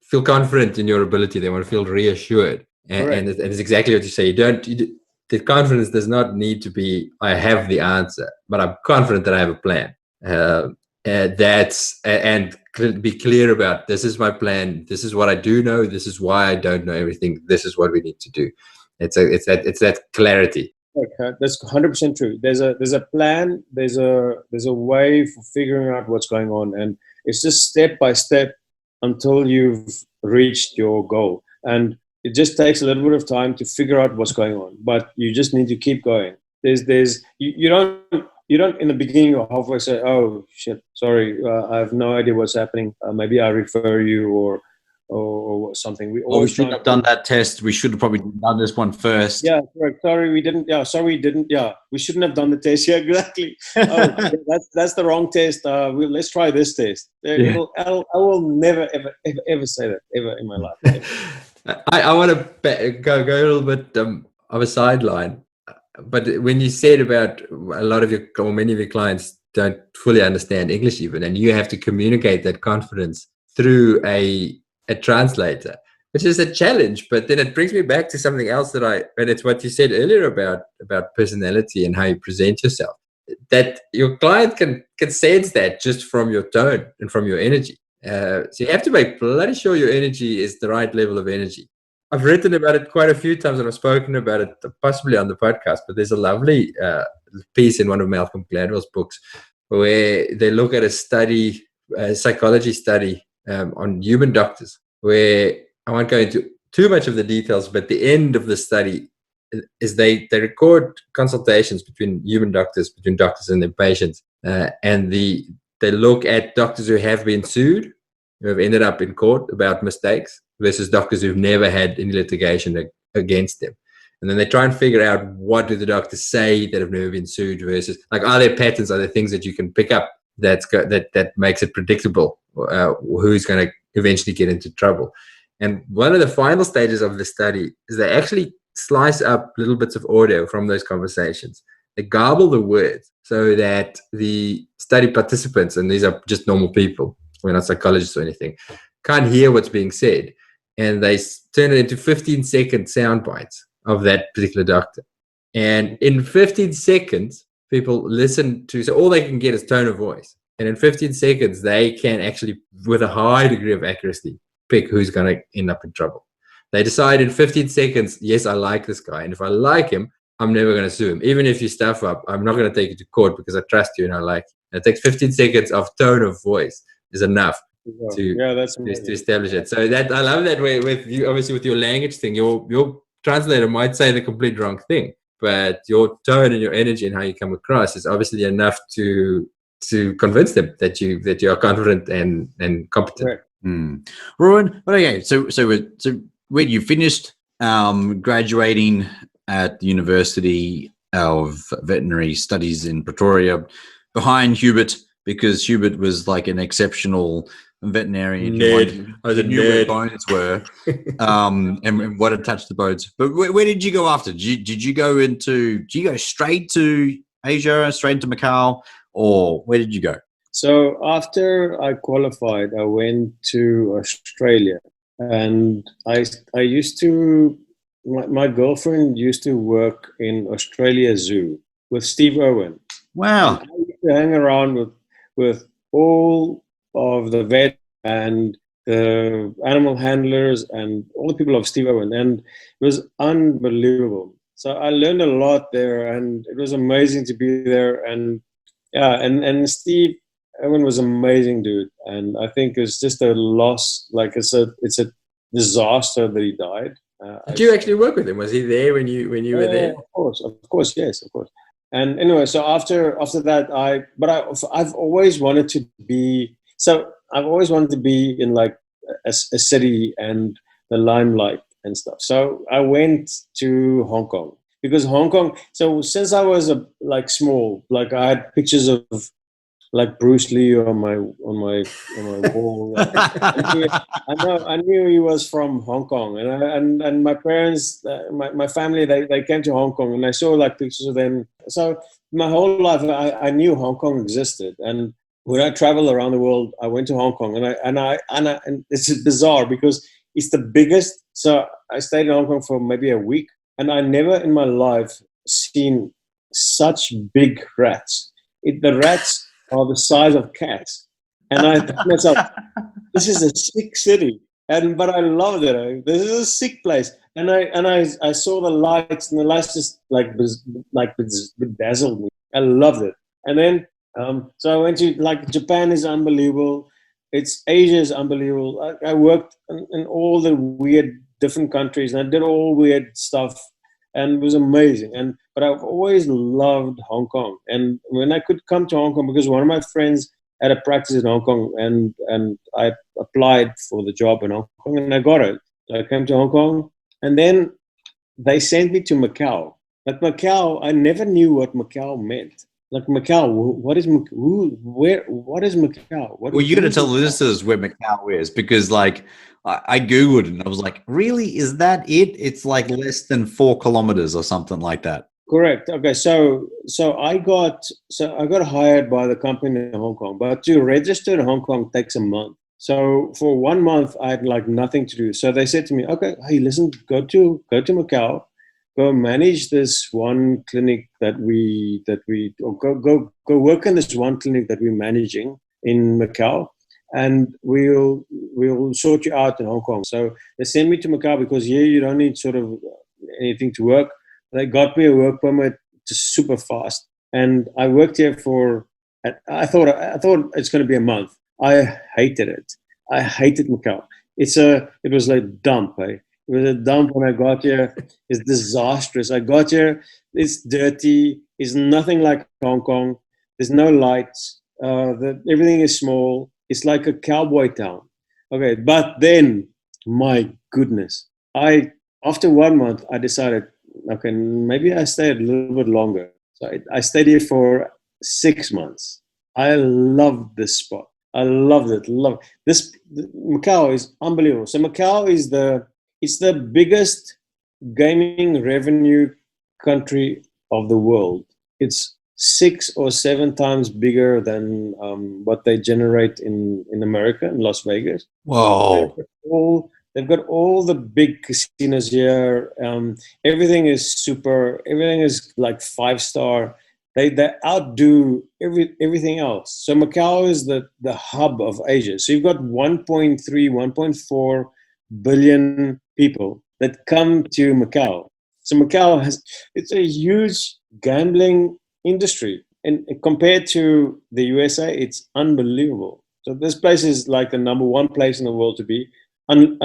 Speaker 4: feel confident in your ability. They want to feel reassured. And it's exactly what you say. The confidence does not need to be, I have the answer, but I'm confident that I have a plan. And be clear about, this is my plan. This is what I do know. This is why I don't know everything. This is what we need to do. It's that clarity.
Speaker 1: Okay, that's 100% true. There's a plan. There's a way for figuring out what's going on, and it's just step by step until you've reached your goal. And it just takes a little bit of time to figure out what's going on, but you just need to keep going. You don't in the beginning or halfway say, oh shit, sorry, I have no idea what's happening. Maybe I refer you or something.
Speaker 2: We shouldn't have done that test. We should have probably done this one first.
Speaker 1: Yeah, correct. Sorry, we didn't. Yeah, sorry, we didn't. Yeah, we shouldn't have done the test. Yeah, exactly. Oh, that's the wrong test. Let's try this test.
Speaker 2: Yeah.
Speaker 1: I will never, ever say that ever in my life.
Speaker 4: I want to go a little bit of a sideline, but when you said about many of your clients don't fully understand English even, and you have to communicate that confidence through a translator, which is a challenge. But then it brings me back to something else and it's what you said earlier about personality and how you present yourself, that your client can sense that just from your tone and from your energy. So you have to make bloody sure your energy is the right level of energy. I've written about it quite a few times, and I've spoken about it possibly on the podcast, but there's a lovely piece in one of Malcolm Gladwell's books where they look at a psychology study on human doctors, where I won't go into too much of the details, but the end of the study is they record consultations between doctors and their patients, and they look at doctors who have been sued, who have ended up in court about mistakes, versus doctors who've never had any litigation against them. And then they try and figure out, what do the doctors say that have never been sued versus, like, are there patterns, are there things that you can pick up that makes it predictable who's going to eventually get into trouble. And one of the final stages of the study is they actually slice up little bits of audio from those conversations. They garble the words so that the study participants, and these are just normal people, we're not psychologists or anything, can't hear what's being said. And they turn it into 15-second sound bites of that particular doctor. And in 15 seconds, people listen to, so all they can get is tone of voice. And in 15 seconds, they can actually, with a high degree of accuracy, pick who's going to end up in trouble. They decide in 15 seconds, yes, I like this guy. And if I like him, I'm never going to sue him. Even if you stuff up, I'm not going to take you to court because I trust you and I like you. And it takes 15 seconds of tone of voice is enough to establish it. So that, I love that way with you, obviously with your language thing, your translator might say the complete wrong thing, but your tone and your energy and how you come across is obviously enough to convince them that you are confident and competent.
Speaker 1: Right.
Speaker 2: Ruan, okay, so when you finished graduating at the University of Veterinary Studies in Pretoria behind Hubert, because Hubert was like an exceptional veterinarian.
Speaker 4: Nerd. I was a
Speaker 2: knew
Speaker 4: nerd.
Speaker 2: where bones were, and what attached the bones. But where did you go after? Did you go straight to Asia, straight to Macao, or where did you go?
Speaker 1: So after I qualified, I went to Australia, and I used to. My girlfriend used to work in Australia Zoo with Steve Irwin.
Speaker 2: Wow.
Speaker 1: I used to hang around with all of the vet and the animal handlers and all the people of Steve Owen, and it was unbelievable. So I learned a lot there, and it was amazing to be there. And yeah, and Steve Owen was amazing, dude. And I think it's just a loss. Like it's a disaster that he died.
Speaker 4: Did you actually work with him? Was he there when you were there?
Speaker 1: Of course, yes, of course. And anyway, so after that, I've always wanted to be. So I've always wanted to be in like a city and the limelight and stuff. So I went to Hong Kong because Hong Kong. So since I was like small, like I had pictures of like Bruce Lee on my wall. I knew he was from Hong Kong, and my parents, my family, they came to Hong Kong, and I saw like pictures of them. So my whole life, I knew Hong Kong existed, and when I travel around the world, I went to Hong Kong, and it's bizarre because it's the biggest. So I stayed in Hong Kong for maybe a week, and I never in my life seen such big rats. The rats are the size of cats. And I thought to myself, this is a sick city. But I loved it. This is a sick place. And I saw the lights, and the lights just bedazzled me. I loved it. And then so I went to like Japan is unbelievable. Asia is unbelievable. I worked in all the weird different countries, and I did all weird stuff, and it was amazing. But I've always loved Hong Kong. And when I could come to Hong Kong, because one of my friends had a practice in Hong Kong, and I applied for the job in Hong Kong, and I got it. So I came to Hong Kong, and then they sent me to Macau. But Macau, I never knew what Macau meant. Like Macau, what is what is Macau?
Speaker 2: Well, you got to tell the listeners where Macau is, because like I Googled it and I was like, really? Is that it? It's like less than 4 kilometers or something like that.
Speaker 1: Correct. Okay. So I got hired by the company in Hong Kong, but to register in Hong Kong takes a month. So for 1 month, I had like nothing to do. So they said to me, okay, hey, listen, go to Macau, go manage this one clinic go work in this one clinic that we're managing in Macau, and we'll sort you out in Hong Kong. So they sent me to Macau because here you don't need sort of anything to work. They got me a work permit just super fast, and I worked here for. I thought it's going to be a month. I hated it. I hated Macau. It was like dump. Eh? It was a dump when I got here. It's disastrous. I got here. It's dirty. It's nothing like Hong Kong. There's no lights. Everything is small. It's like a cowboy town. Okay, but then, my goodness, after 1 month, I decided, okay, maybe I stay a little bit longer. So I stayed here for 6 months. I loved this spot. I loved it. Macau is unbelievable. So Macau is it's the biggest gaming revenue country of the world. It's 6 or 7 times bigger than what they generate in America, in Las Vegas.
Speaker 2: Whoa.
Speaker 1: They've got all the big casinos here. Everything is super. Everything is like 5-star. They outdo everything else. So Macau is the hub of Asia. So you've got 1.3, 1.4 billion people that come to Macau. So Macau it's a huge gambling industry, and compared to the USA, it's unbelievable. So this place is like the number 1 place in the world to be, until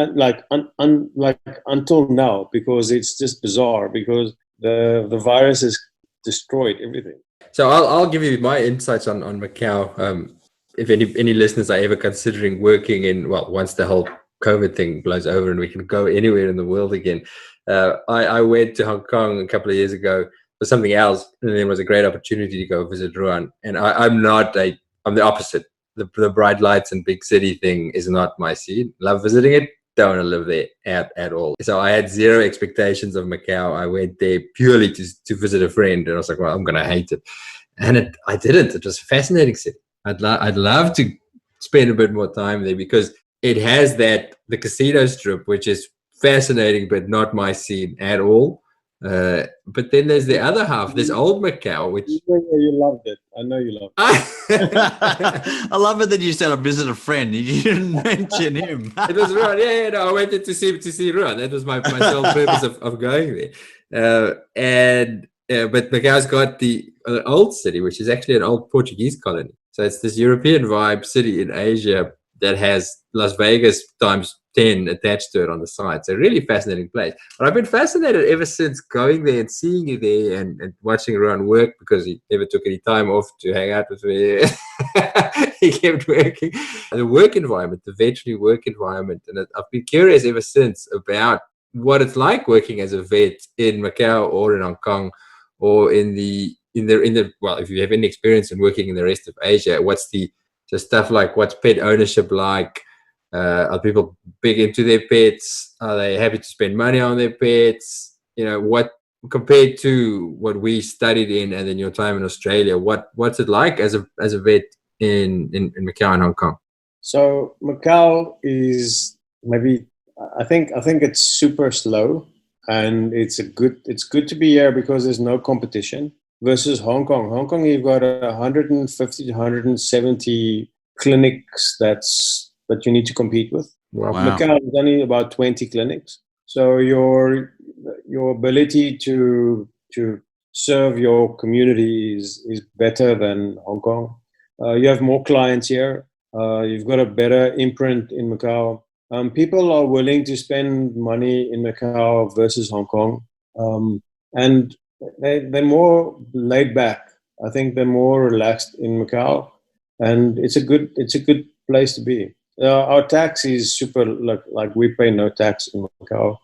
Speaker 1: now, because it's just bizarre, because the virus has destroyed everything.
Speaker 4: So I'll give you my insights on Macau. If any listeners are ever considering working in, well, once the whole COVID thing blows over and we can go anywhere in the world again. I went to Hong Kong a couple of years ago for something else, and there was a great opportunity to go visit Ruan. And I'm the opposite. The bright lights and big city thing is not my scene. Love visiting it, don't want to live there at all. So I had zero expectations of Macau. I went there purely to visit a friend, and I was like, well, I'm going to hate it. And I didn't. It was a fascinating city. I'd love to spend a bit more time there, because it has the casino strip, which is fascinating, but not my scene at all. But then there's the other half, there's old Macao, which
Speaker 1: You loved it. I know you loved it.
Speaker 2: I love it that you said I visit a friend. You didn't mention him.
Speaker 4: It was Ruan. Yeah, no, I went to see Ruan. That was my sole purpose of going there. But Macao's got the old city, which is actually an old Portuguese colony. So it's this European vibe city in Asia that has Las Vegas times 10 attached to it on the side. So really fascinating place. But I've been fascinated ever since going there and seeing you there and watching Ruan work, because he never took any time off to hang out with me. He kept working. The work environment, the veterinary work environment. And I've been curious ever since about what it's like working as a vet in Macao or in Hong Kong, or in the well, if you have any experience in working in the rest of Asia, what's the stuff like? What's pet ownership like? Are people big into their pets? Are they happy to spend money on their pets? You know, what compared to what we studied in and then your time in Australia, what's it like as a vet in Macao and Hong Kong?
Speaker 1: So Macau is maybe, I think it's super slow, and it's good to be here because there's no competition versus Hong Kong. Hong Kong, you've got 150 to 170 clinics that you need to compete with.
Speaker 2: Wow.
Speaker 1: Macau is only about 20 clinics. So your ability to serve your community is better than Hong Kong. You have more clients here. You've got a better imprint in Macau. People are willing to spend money in Macau versus Hong Kong, and they're more laid back. I think they're more relaxed in Macau, and it's a good place to be. Our tax is super, like we pay no tax in Macau,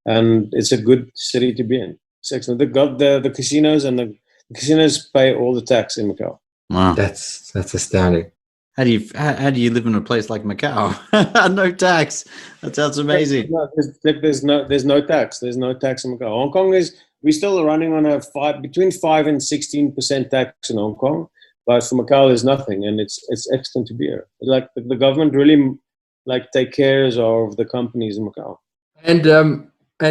Speaker 1: and it's a good city to be in. It's excellent. They've got the casinos, and the casinos pay all the tax in Macau.
Speaker 2: Wow.
Speaker 4: That's astounding.
Speaker 2: How do you live in a place like Macau? No tax. That sounds amazing.
Speaker 1: There's no tax. There's no tax in Macau. Hong Kong we're still running on between 5 and 16% tax in Hong Kong, but for Macau there's nothing, and it's excellent to be here. Like the government really take care of the companies in Macau.
Speaker 4: And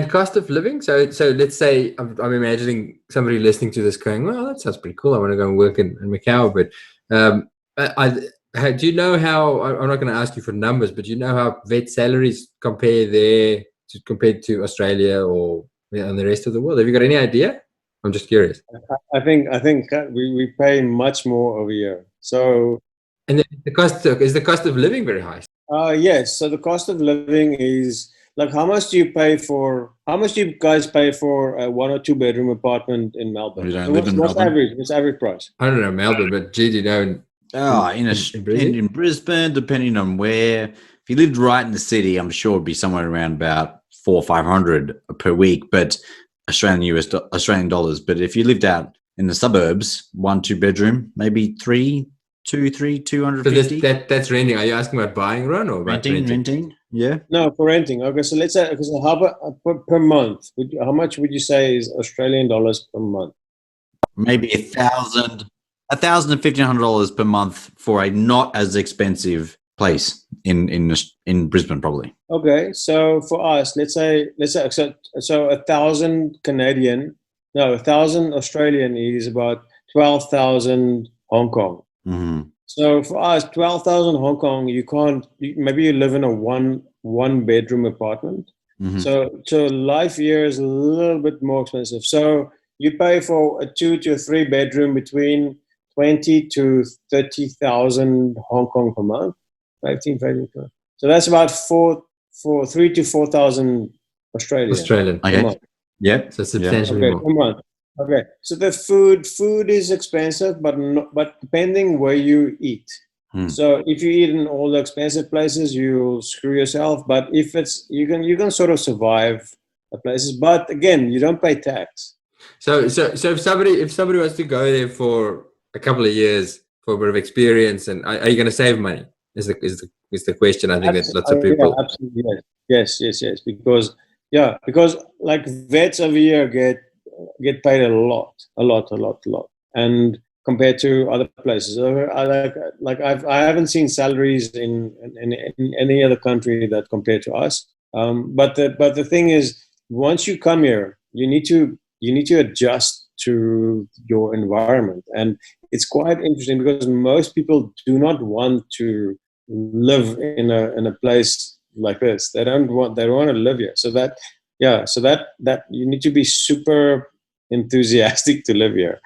Speaker 4: cost of living. So let's say I'm imagining somebody listening to this going, well, that sounds pretty cool. I want to go and work in Macau, but do you know how? I'm not going to ask you for numbers, but do you know how vet salaries compare there compared to Australia or and the rest of the world? Have you got any idea? I'm just curious.
Speaker 1: I think we pay much more over here. So,
Speaker 4: and the cost of living very high?
Speaker 1: Yes. So the cost of living is like, how much do you guys pay for a 1 or 2 bedroom apartment in Melbourne?
Speaker 2: We don't live in Melbourne.
Speaker 1: What's average price?
Speaker 4: I don't know Melbourne, but do you know?
Speaker 2: In Brisbane, depending on where. If you lived right in the city, I'm sure it'd be somewhere around about 400 or 500 per week, but Australian dollars. But if you lived out in the suburbs, 1 2 bedroom, maybe 250.
Speaker 4: So that's renting. Are you asking about buying, Ruan, or about
Speaker 2: renting? Yeah.
Speaker 1: No, for renting. Okay, so let's say, how about per month? How much would you say is Australian dollars per month?
Speaker 2: Maybe $1,000 to $1,500 per month for a not as expensive place in Brisbane, probably.
Speaker 1: Okay, so for us, let's say so 1,000 Canadian, no, 1,000 Australian is about 12,000 Hong Kong.
Speaker 2: Mm-hmm.
Speaker 1: So for us, 12,000 Hong Kong, maybe you live in a one bedroom apartment.
Speaker 2: Mm-hmm.
Speaker 1: So life here is a little bit more expensive. So you pay for a 2 to 3 bedroom between 20 to 30,000 Hong Kong per month. 15, 15. So that's about 3 to 4,000 Australian.
Speaker 2: Okay. Yep.
Speaker 4: So substantially more.
Speaker 1: Per month. Okay. So the food is expensive, but depending where you eat. So if you eat in all the expensive places, you'll screw yourself. But if you can sort of survive the places. But again, you don't pay tax.
Speaker 4: So if somebody wants to go there for a couple of years for a bit of experience, and are you going to save money? Is the question? I think that lots of people.
Speaker 1: Yeah, absolutely, yes. Because like vets over here get paid a lot, and compared to other places, I haven't seen salaries in any other country that compare to us. But the thing is, once you come here, you need to you need to adjust to your environment. And it's quite interesting because most people do not want to live in a place like this. They don't want to live here. So that you need to be super enthusiastic to live here.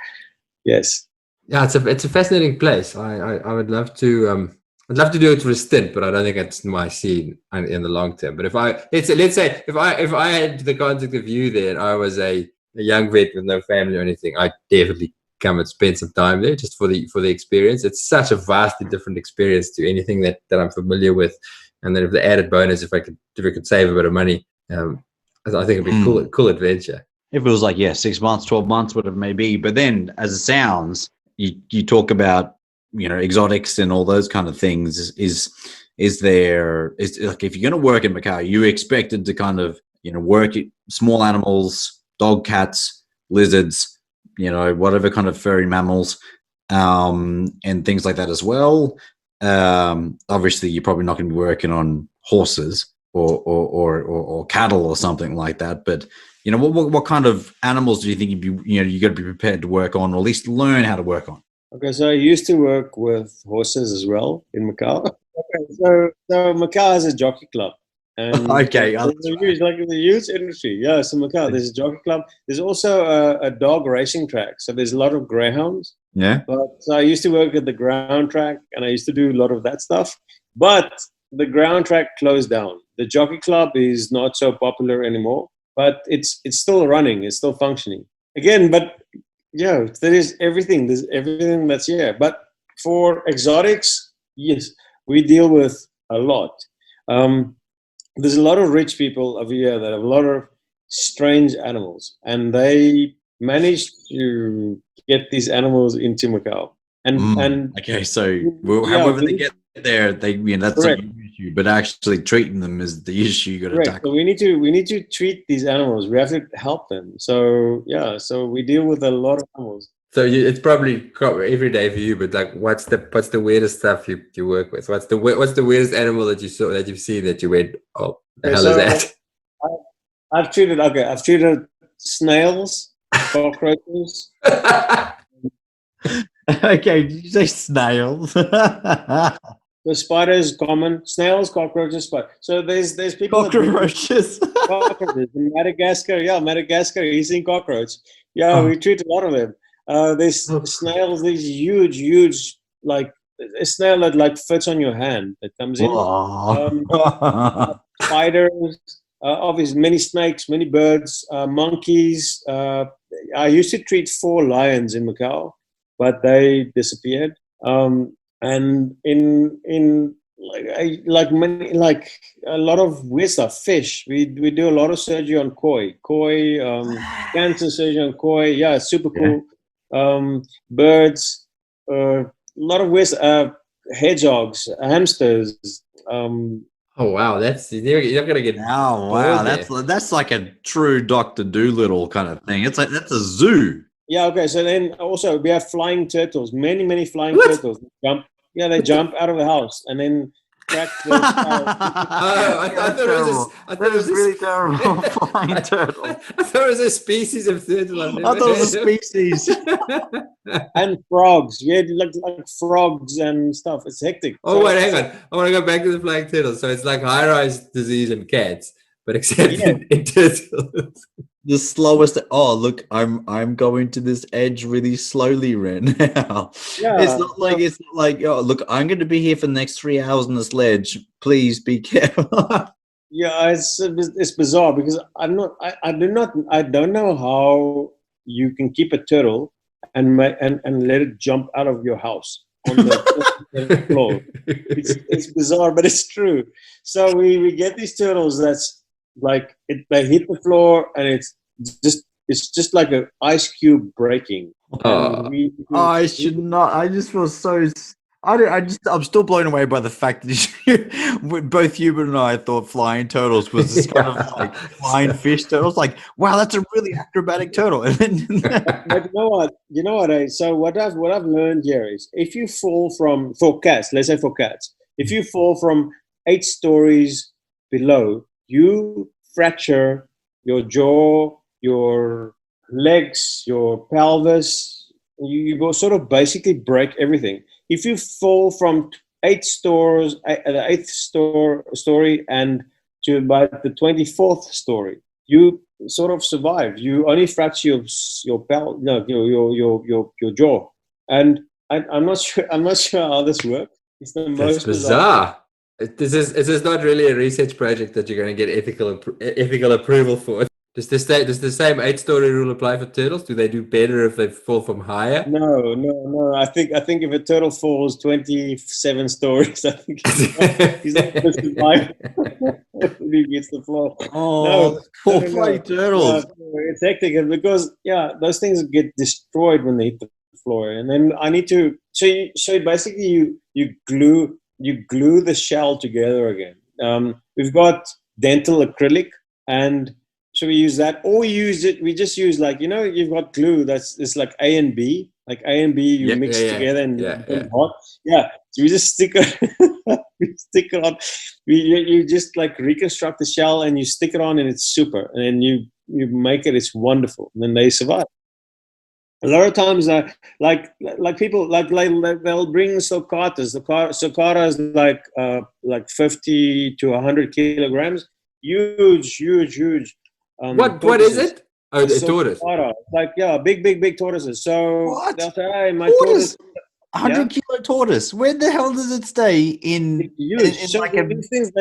Speaker 1: Yes.
Speaker 4: Yeah, it's a fascinating place. I would love to I'd love to do it for a stint, but I don't think it's my scene in the long term. But let's say if I had the contact of you there and I was a young vet with no family or anything, I'd definitely come and spend some time there just for the experience. It's such a vastly different experience to anything that I'm familiar with. And then if the added bonus, if I could save a bit of money, I think it'd be cool adventure.
Speaker 2: If it was like 6 months, 12 months, whatever it may be. But then, as it sounds, you talk about exotics and all those kind of things. Is like, if you're going to work in Macao, you expected to kind of work small animals, dog, cats, lizards, whatever kind of furry mammals, and things like that as well. Obviously, you're probably not going to be working on horses or cattle or something like that. But what kind of animals do you think you got to be prepared to work on, or at least learn how to work on?
Speaker 1: Okay, so I used to work with horses as well in Macau. Okay, so Macau has a jockey club. And
Speaker 2: okay,
Speaker 1: it's a huge industry. Yeah, so Macau, there's a jockey club. There's also a dog racing track. So there's a lot of greyhounds.
Speaker 2: Yeah.
Speaker 1: So I used to work at the ground track, and I used to do a lot of that stuff. But the ground track closed down. The jockey club is not so popular anymore, but it's still running. It's still functioning. Again, but yeah, there's everything that's here. But for exotics, yes, we deal with a lot. There's a lot of rich people over here that have a lot of strange animals, and they managed to get these animals into Macau. And
Speaker 2: okay, so however they get there, that's not the issue, but actually treating them is the issue you got to tackle.
Speaker 1: So we need to treat these animals. We have to help them. So so we deal with a lot of animals.
Speaker 4: So it's probably every day for you, but like, what's the weirdest stuff you work with? What's the weirdest animal that you've seen that you went, oh, the hell is that?
Speaker 1: I've treated snails, cockroaches.
Speaker 2: Okay, did you say snails?
Speaker 1: The spiders common, snails, cockroaches, spiders. So there's people.
Speaker 2: Cockroaches.
Speaker 1: Cockroaches in Madagascar. Yeah, Madagascar. He's seen cockroach. Yeah, we treat a lot of them. There's snails. These huge, like a snail that like fits on your hand that comes in. Spiders. Obviously, many snakes, many birds, monkeys. I used to treat 4 lions in Macau, but they disappeared. And in like a lot of weird stuff. Fish. We do a lot of surgery on koi, cancer surgery on koi. Yeah, super cool. Birds. A lot of weird hedgehogs, hamsters.
Speaker 4: Oh wow, you're not gonna get.
Speaker 2: Oh wow, that's like a true Dr. Dolittle kind of thing. It's like that's a zoo.
Speaker 1: Yeah. Okay. So then also we have flying turtles. Many flying turtles. They jump out of the house and then crack the
Speaker 4: I thought it was
Speaker 2: really terrible. Flying turtle.
Speaker 4: I thought it was a species of turtle.
Speaker 2: I thought it was a species.
Speaker 1: And frogs. We had like frogs and stuff. It's hectic.
Speaker 4: Oh, wait, hang on. I want to go back to the flying turtle. So it's like high-rise disease in cats, but except in turtles.
Speaker 2: The slowest. Oh, look, I'm going to this edge really slowly right now. Yeah, it's not like oh, look, I'm going to be here for the next 3 hours on this ledge. Please be careful.
Speaker 1: Yeah, it's bizarre because I don't know how you can keep a turtle and let it jump out of your house on the floor. It's bizarre, but it's true. So we get these turtles that's like they hit the floor and it's just like an ice cube breaking.
Speaker 2: I should not. I just feel so. I'm still blown away by the fact that both Hubert and I thought flying turtles was this kind of like flying fish turtles. Like, wow, that's a really acrobatic turtle. And then,
Speaker 1: but you know what? So what I've learned here is if you fall from if you fall from 8 stories below, you fracture your jaw, your legs, your pelvis. You will sort of basically break everything. If you fall from 8th story and to about the 24th story, you sort of survive. You only fracture your jaw. And I'm not sure. I'm not sure how this works. It's the
Speaker 4: That's
Speaker 1: most
Speaker 4: bizarre. This is not really a research project that you're going to get ethical approval for. Does the same 8-story rule apply for turtles? Do they do better if they fall from higher?
Speaker 1: No. I think if a turtle falls 27 stories, I think he's not going to survive. He gets the floor.
Speaker 2: Oh, poor bloody turtles.
Speaker 1: It's hectic because those things get destroyed when they hit the floor. And then I need to so basically you glue the shell together again. We've got dental acrylic, and so we use that, or we just use, like, you've got glue it's like A and B, you mix together and hot. So we just stick it we stick it on. You just like reconstruct the shell and you stick it on, and it's super. And then you make it, it's wonderful, and then they survive. A lot of times, like people they'll bring sulcatas. The sulcata is like 50 to 100 kilograms, huge.
Speaker 4: What is it? Oh, the tortoise.
Speaker 1: Like big tortoises. So
Speaker 2: What?
Speaker 1: they'll say, "Hey, my
Speaker 2: Tortoise?
Speaker 1: tortoise."
Speaker 2: 100-kilo tortoise. Where the hell does it stay in?
Speaker 1: Huge.
Speaker 2: in
Speaker 1: So
Speaker 2: like
Speaker 1: these things,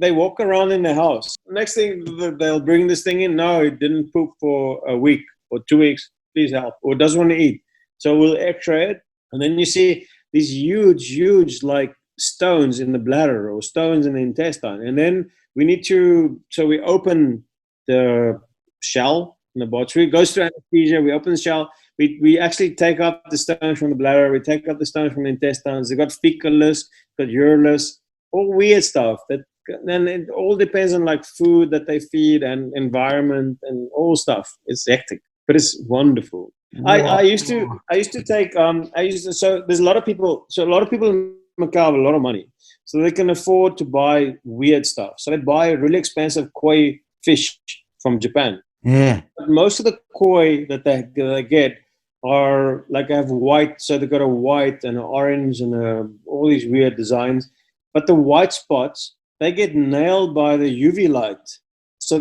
Speaker 1: they walk around in the house. Next thing, they'll bring this thing in. No, it didn't poop for a week or 2 weeks. Please help. Or doesn't want to eat. So we'll X-ray it, and then you see these huge like stones in the bladder or stones in the intestine. And then we need to. So we open the shell in the bottom. It goes through anesthesia. We open the shell. We actually take up the stones from the bladder. We take up the stones from the intestines. They got fecalus, got urulus, all weird stuff. Then it all depends on like food that they feed and environment and all stuff. It's hectic, but it's wonderful. I used to take so there's a lot of people. So a lot of people in Macao have a lot of money, so they can afford to buy weird stuff. So they buy really expensive koi fish from Japan.
Speaker 2: Yeah.
Speaker 1: But most of the koi that they get are like have white, so they've got a white and an orange and all these weird designs. But the white spots, they get nailed by the UV light. So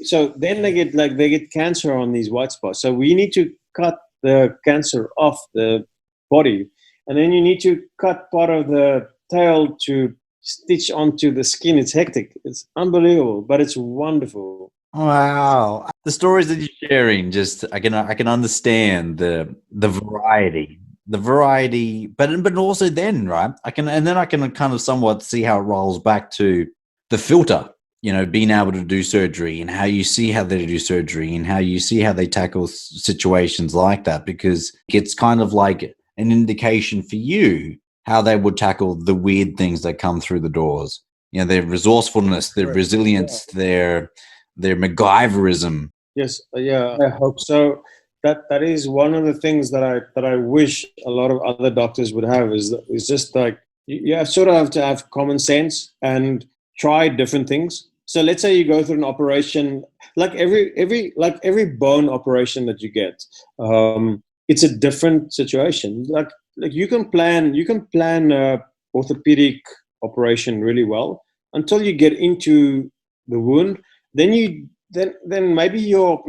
Speaker 1: so then they get cancer on these white spots. So we need to cut the cancer off the body, and then you need to cut part of the tail to stitch onto the skin. It's hectic. It's unbelievable, but it's wonderful.
Speaker 2: Wow. The stories that you're sharing, just I can understand the variety. But also then, right? I can kind of somewhat see how it rolls back to the filter, being able to do surgery, and how you see how they do surgery, and how you see how they tackle situations like that, because it's kind of like an indication for you how they would tackle the weird things that come through the doors. Their resourcefulness, their resilience, their MacGyverism.
Speaker 1: Yes, I hope so. That is one of the things that I wish a lot of other doctors would have is just like you sort of have to have common sense and try different things. So let's say you go through an operation, like every bone operation that you get, it's a different situation. Like you can plan a orthopedic operation really well until you get into the wound. Then maybe your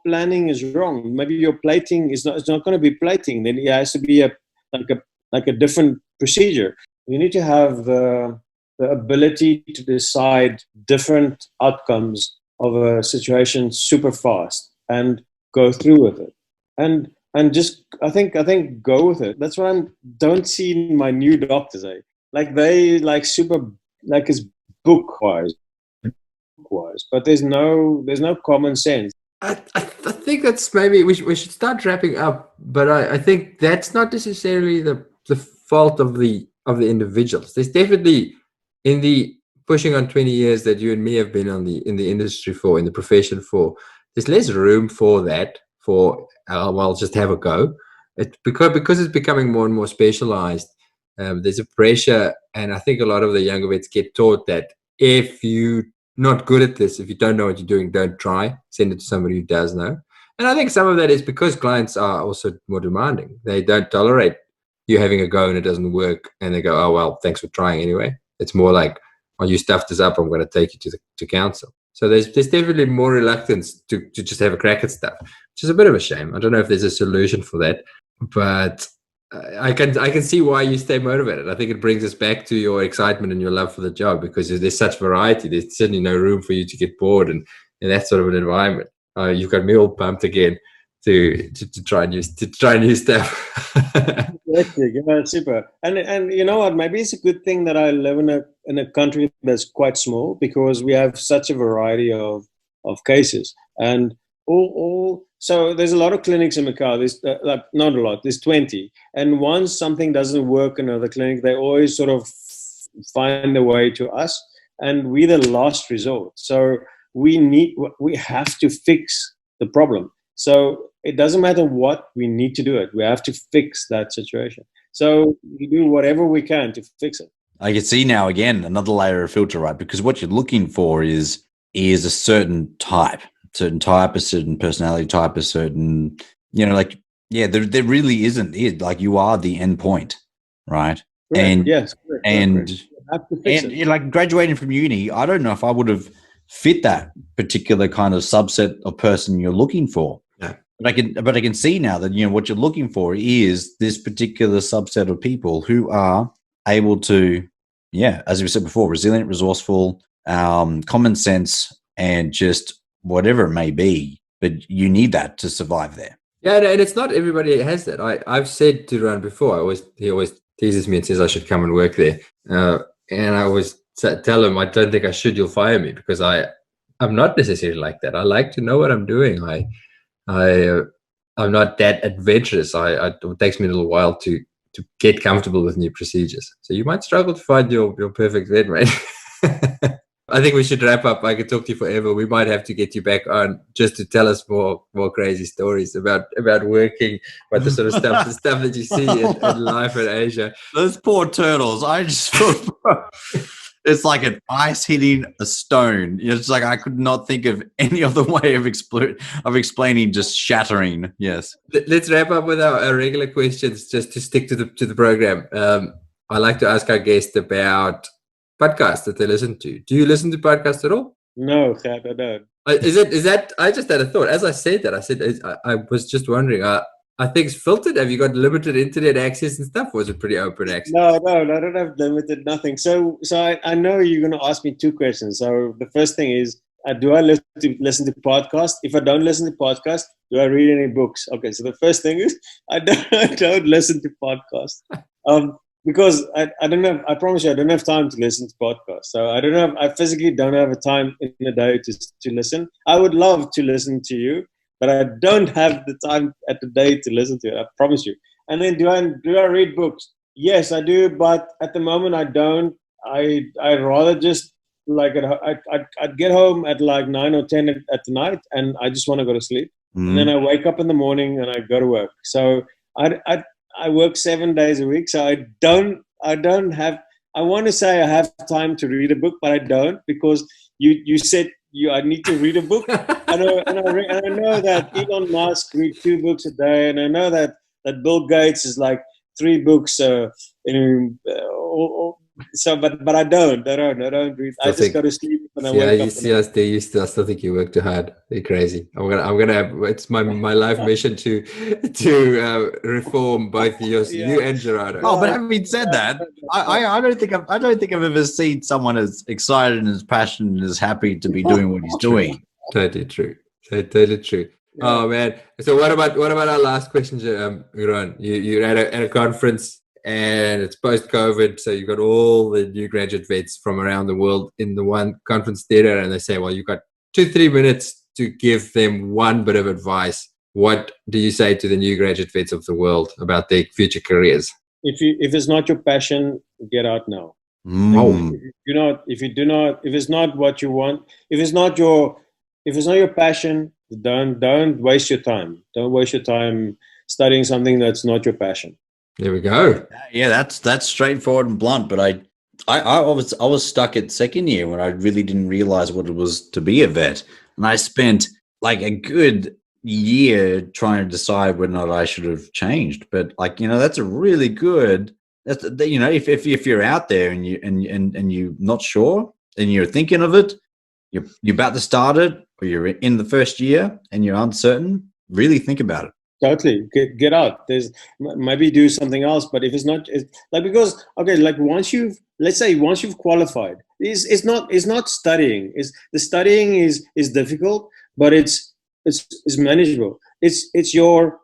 Speaker 1: planning is wrong. Maybe your plating is not going to be plating. Then it has to be a different procedure. You need to have the ability to decide different outcomes of a situation super fast and go through with it. And just I think go with it. That's what I don't see in my new doctors. Like they like super like it's book wise, but there's no common sense.
Speaker 4: I think that's maybe we should start wrapping up, but I think that's not necessarily the fault of the individuals. There's definitely in the pushing on 20 years that you and me have been in the industry for, in the profession for, there's less room for that, for well, just have a go. Because it's becoming more and more specialized, there's a pressure, and I think a lot of the younger vets get taught that if you're not good at this, if you don't know what you're doing, don't try, send it to somebody who does know. And I think some of that is because clients are also more demanding. They don't tolerate you having a go and it doesn't work, and they go, "Oh well, thanks for trying anyway." It's more like, "Oh, you stuffed this up. I'm going to take you to council." So there's definitely more reluctance to just have a crack at stuff, which is a bit of a shame. I don't know if there's a solution for that, but I can see why you stay motivated. I think it brings us back to your excitement and your love for the job, because there's such variety. There's certainly no room for you to get bored and in that sort of an environment. You've got me all pumped again to try new stuff.
Speaker 1: Yeah, super. And you know what? Maybe it's a good thing that I live in a country that's quite small, because we have such a variety of cases, and so there's a lot of clinics in Macau. There's like not a lot. There's 20, and once something doesn't work in another clinic, they always sort of find a way to us, and we're the last resort. So we have to fix the problem. So it doesn't matter what, we need to do it. We have to fix that situation. So we do whatever we can to fix it.
Speaker 2: I can see now again another layer of filter, right? Because what you're looking for is a certain type, a certain personality type, a certain, like, yeah, there really isn't it. Like, you are the end point, right?
Speaker 1: Correct.
Speaker 2: And
Speaker 1: yes, correct.
Speaker 2: and
Speaker 1: You have to fix it.
Speaker 2: like graduating from uni, I don't know if I would have fit that particular kind of subset of person you're looking for.
Speaker 4: Yeah.
Speaker 2: But I can see now that, what you're looking for is this particular subset of people who are able to, as we said before, resilient, resourceful, common sense, and just whatever it may be. But you need that to survive there.
Speaker 4: Yeah, and it's not everybody has that. I've said to Ruan before, he always teases me and says I should come and work there. And I always tell him, I don't think I should, you'll fire me, because I'm not necessarily like that. I like to know what I'm doing. I'm not that adventurous. It takes me a little while to get comfortable with new procedures. So you might struggle to find your perfect vet, right? I think we should wrap up. I could talk to you forever. We might have to get you back on just to tell us more crazy stories about working, about the sort of stuff, the stuff that you see in life in Asia.
Speaker 2: Those poor turtles. I just feel it's like an ice hitting a stone. It's like I could not think of any other way of explaining just shattering. Yes.
Speaker 4: Let's wrap up with our regular questions, just to stick to the program. I like to ask our guests about podcasts that they listen to. Do you listen to podcasts at all?
Speaker 1: No, I don't.
Speaker 4: Is that? I just had a thought. As I said that, I was just wondering. Are things filtered? Have you got limited internet access and stuff, or is it pretty open access?
Speaker 1: No, I don't have limited nothing. So I know you're going to ask me two questions. So the first thing is, do I listen to podcasts? If I don't listen to podcasts, do I read any books? Okay, so the first thing is, I don't listen to podcasts. Because I don't have, I promise you, I don't have time to listen to podcasts. So I physically don't have a time in the day to listen. I would love to listen to you, but I don't have the time at the day to listen to it. I promise you. And then do I read books? Yes, I do, but at the moment I don't. I rather just I'd get home at like 9 or 10 at the night, and I just want to go to sleep. And then I wake up in the morning and I go to work. So I work 7 days a week, so I don't have. I want to say I have time to read a book, but I don't, because you said I need to read a book. and I know that Elon Musk reads 2 books a day, and I know that Bill Gates is like 3 books. So, but I don't read. I just go to sleep and I wake up.
Speaker 4: I still think you work too hard. You're crazy. I'm gonna. It's my life mission to reform both you and Gerardo.
Speaker 2: Oh, but having said that, I don't think I've ever seen someone as excited and as passionate and as happy to be doing what he's doing.
Speaker 4: Totally true. Totally true. Yeah. Oh man. So what about our last question, Ruan? You're at a conference, and it's post-COVID, so you've got all the new graduate vets from around the world in the one conference theater, and they say, well, you've got 2-3 minutes to give them one bit of advice. What do you say to the new graduate vets of the world about their future careers?
Speaker 1: If it's not your passion, get out now. If it's not what you want, if it's not your passion, don't waste your time. Don't waste your time studying something that's not your passion.
Speaker 4: There we go.
Speaker 2: Yeah, that's straightforward and blunt. But I was stuck at second year when I really didn't realize what it was to be a vet, and I spent like a good year trying to decide whether or not I should have changed. But like, that's a really good. That's if you're out there and you're not sure and you're thinking of it, you're about to start it, or you're in the first year and you're uncertain. Really think about it.
Speaker 1: Totally, get out. There's maybe do something else, but if it's not, because like once you've qualified, it's not studying. The studying is difficult, but it's manageable. It's your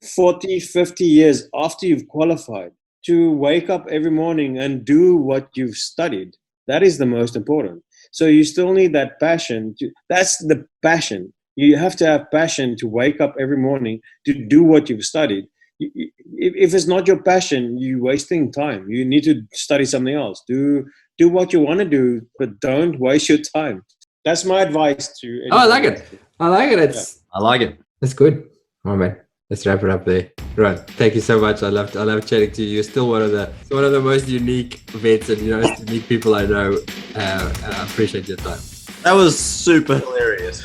Speaker 1: 40, 50 years after you've qualified to wake up every morning and do what you've studied. That is the most important. So you still need that passion. That's the passion. You have to have passion to wake up every morning to do what you've studied. If it's not your passion, you're wasting time. You need to study something else. Do what you want to do, but don't waste your time. That's my advice to anyone.
Speaker 4: Oh, I like it. I like it.
Speaker 2: I like it.
Speaker 4: That's good. All right, man. Let's wrap it up there. Right. Thank you so much. I love chatting to you. You're still one of the most unique vets and most unique people I know. I appreciate your time.
Speaker 2: That was super hilarious.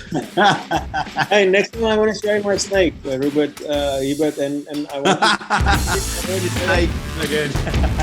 Speaker 1: Hey, next time I want to show you my snake, Hubert, and I want to.
Speaker 2: Snake again.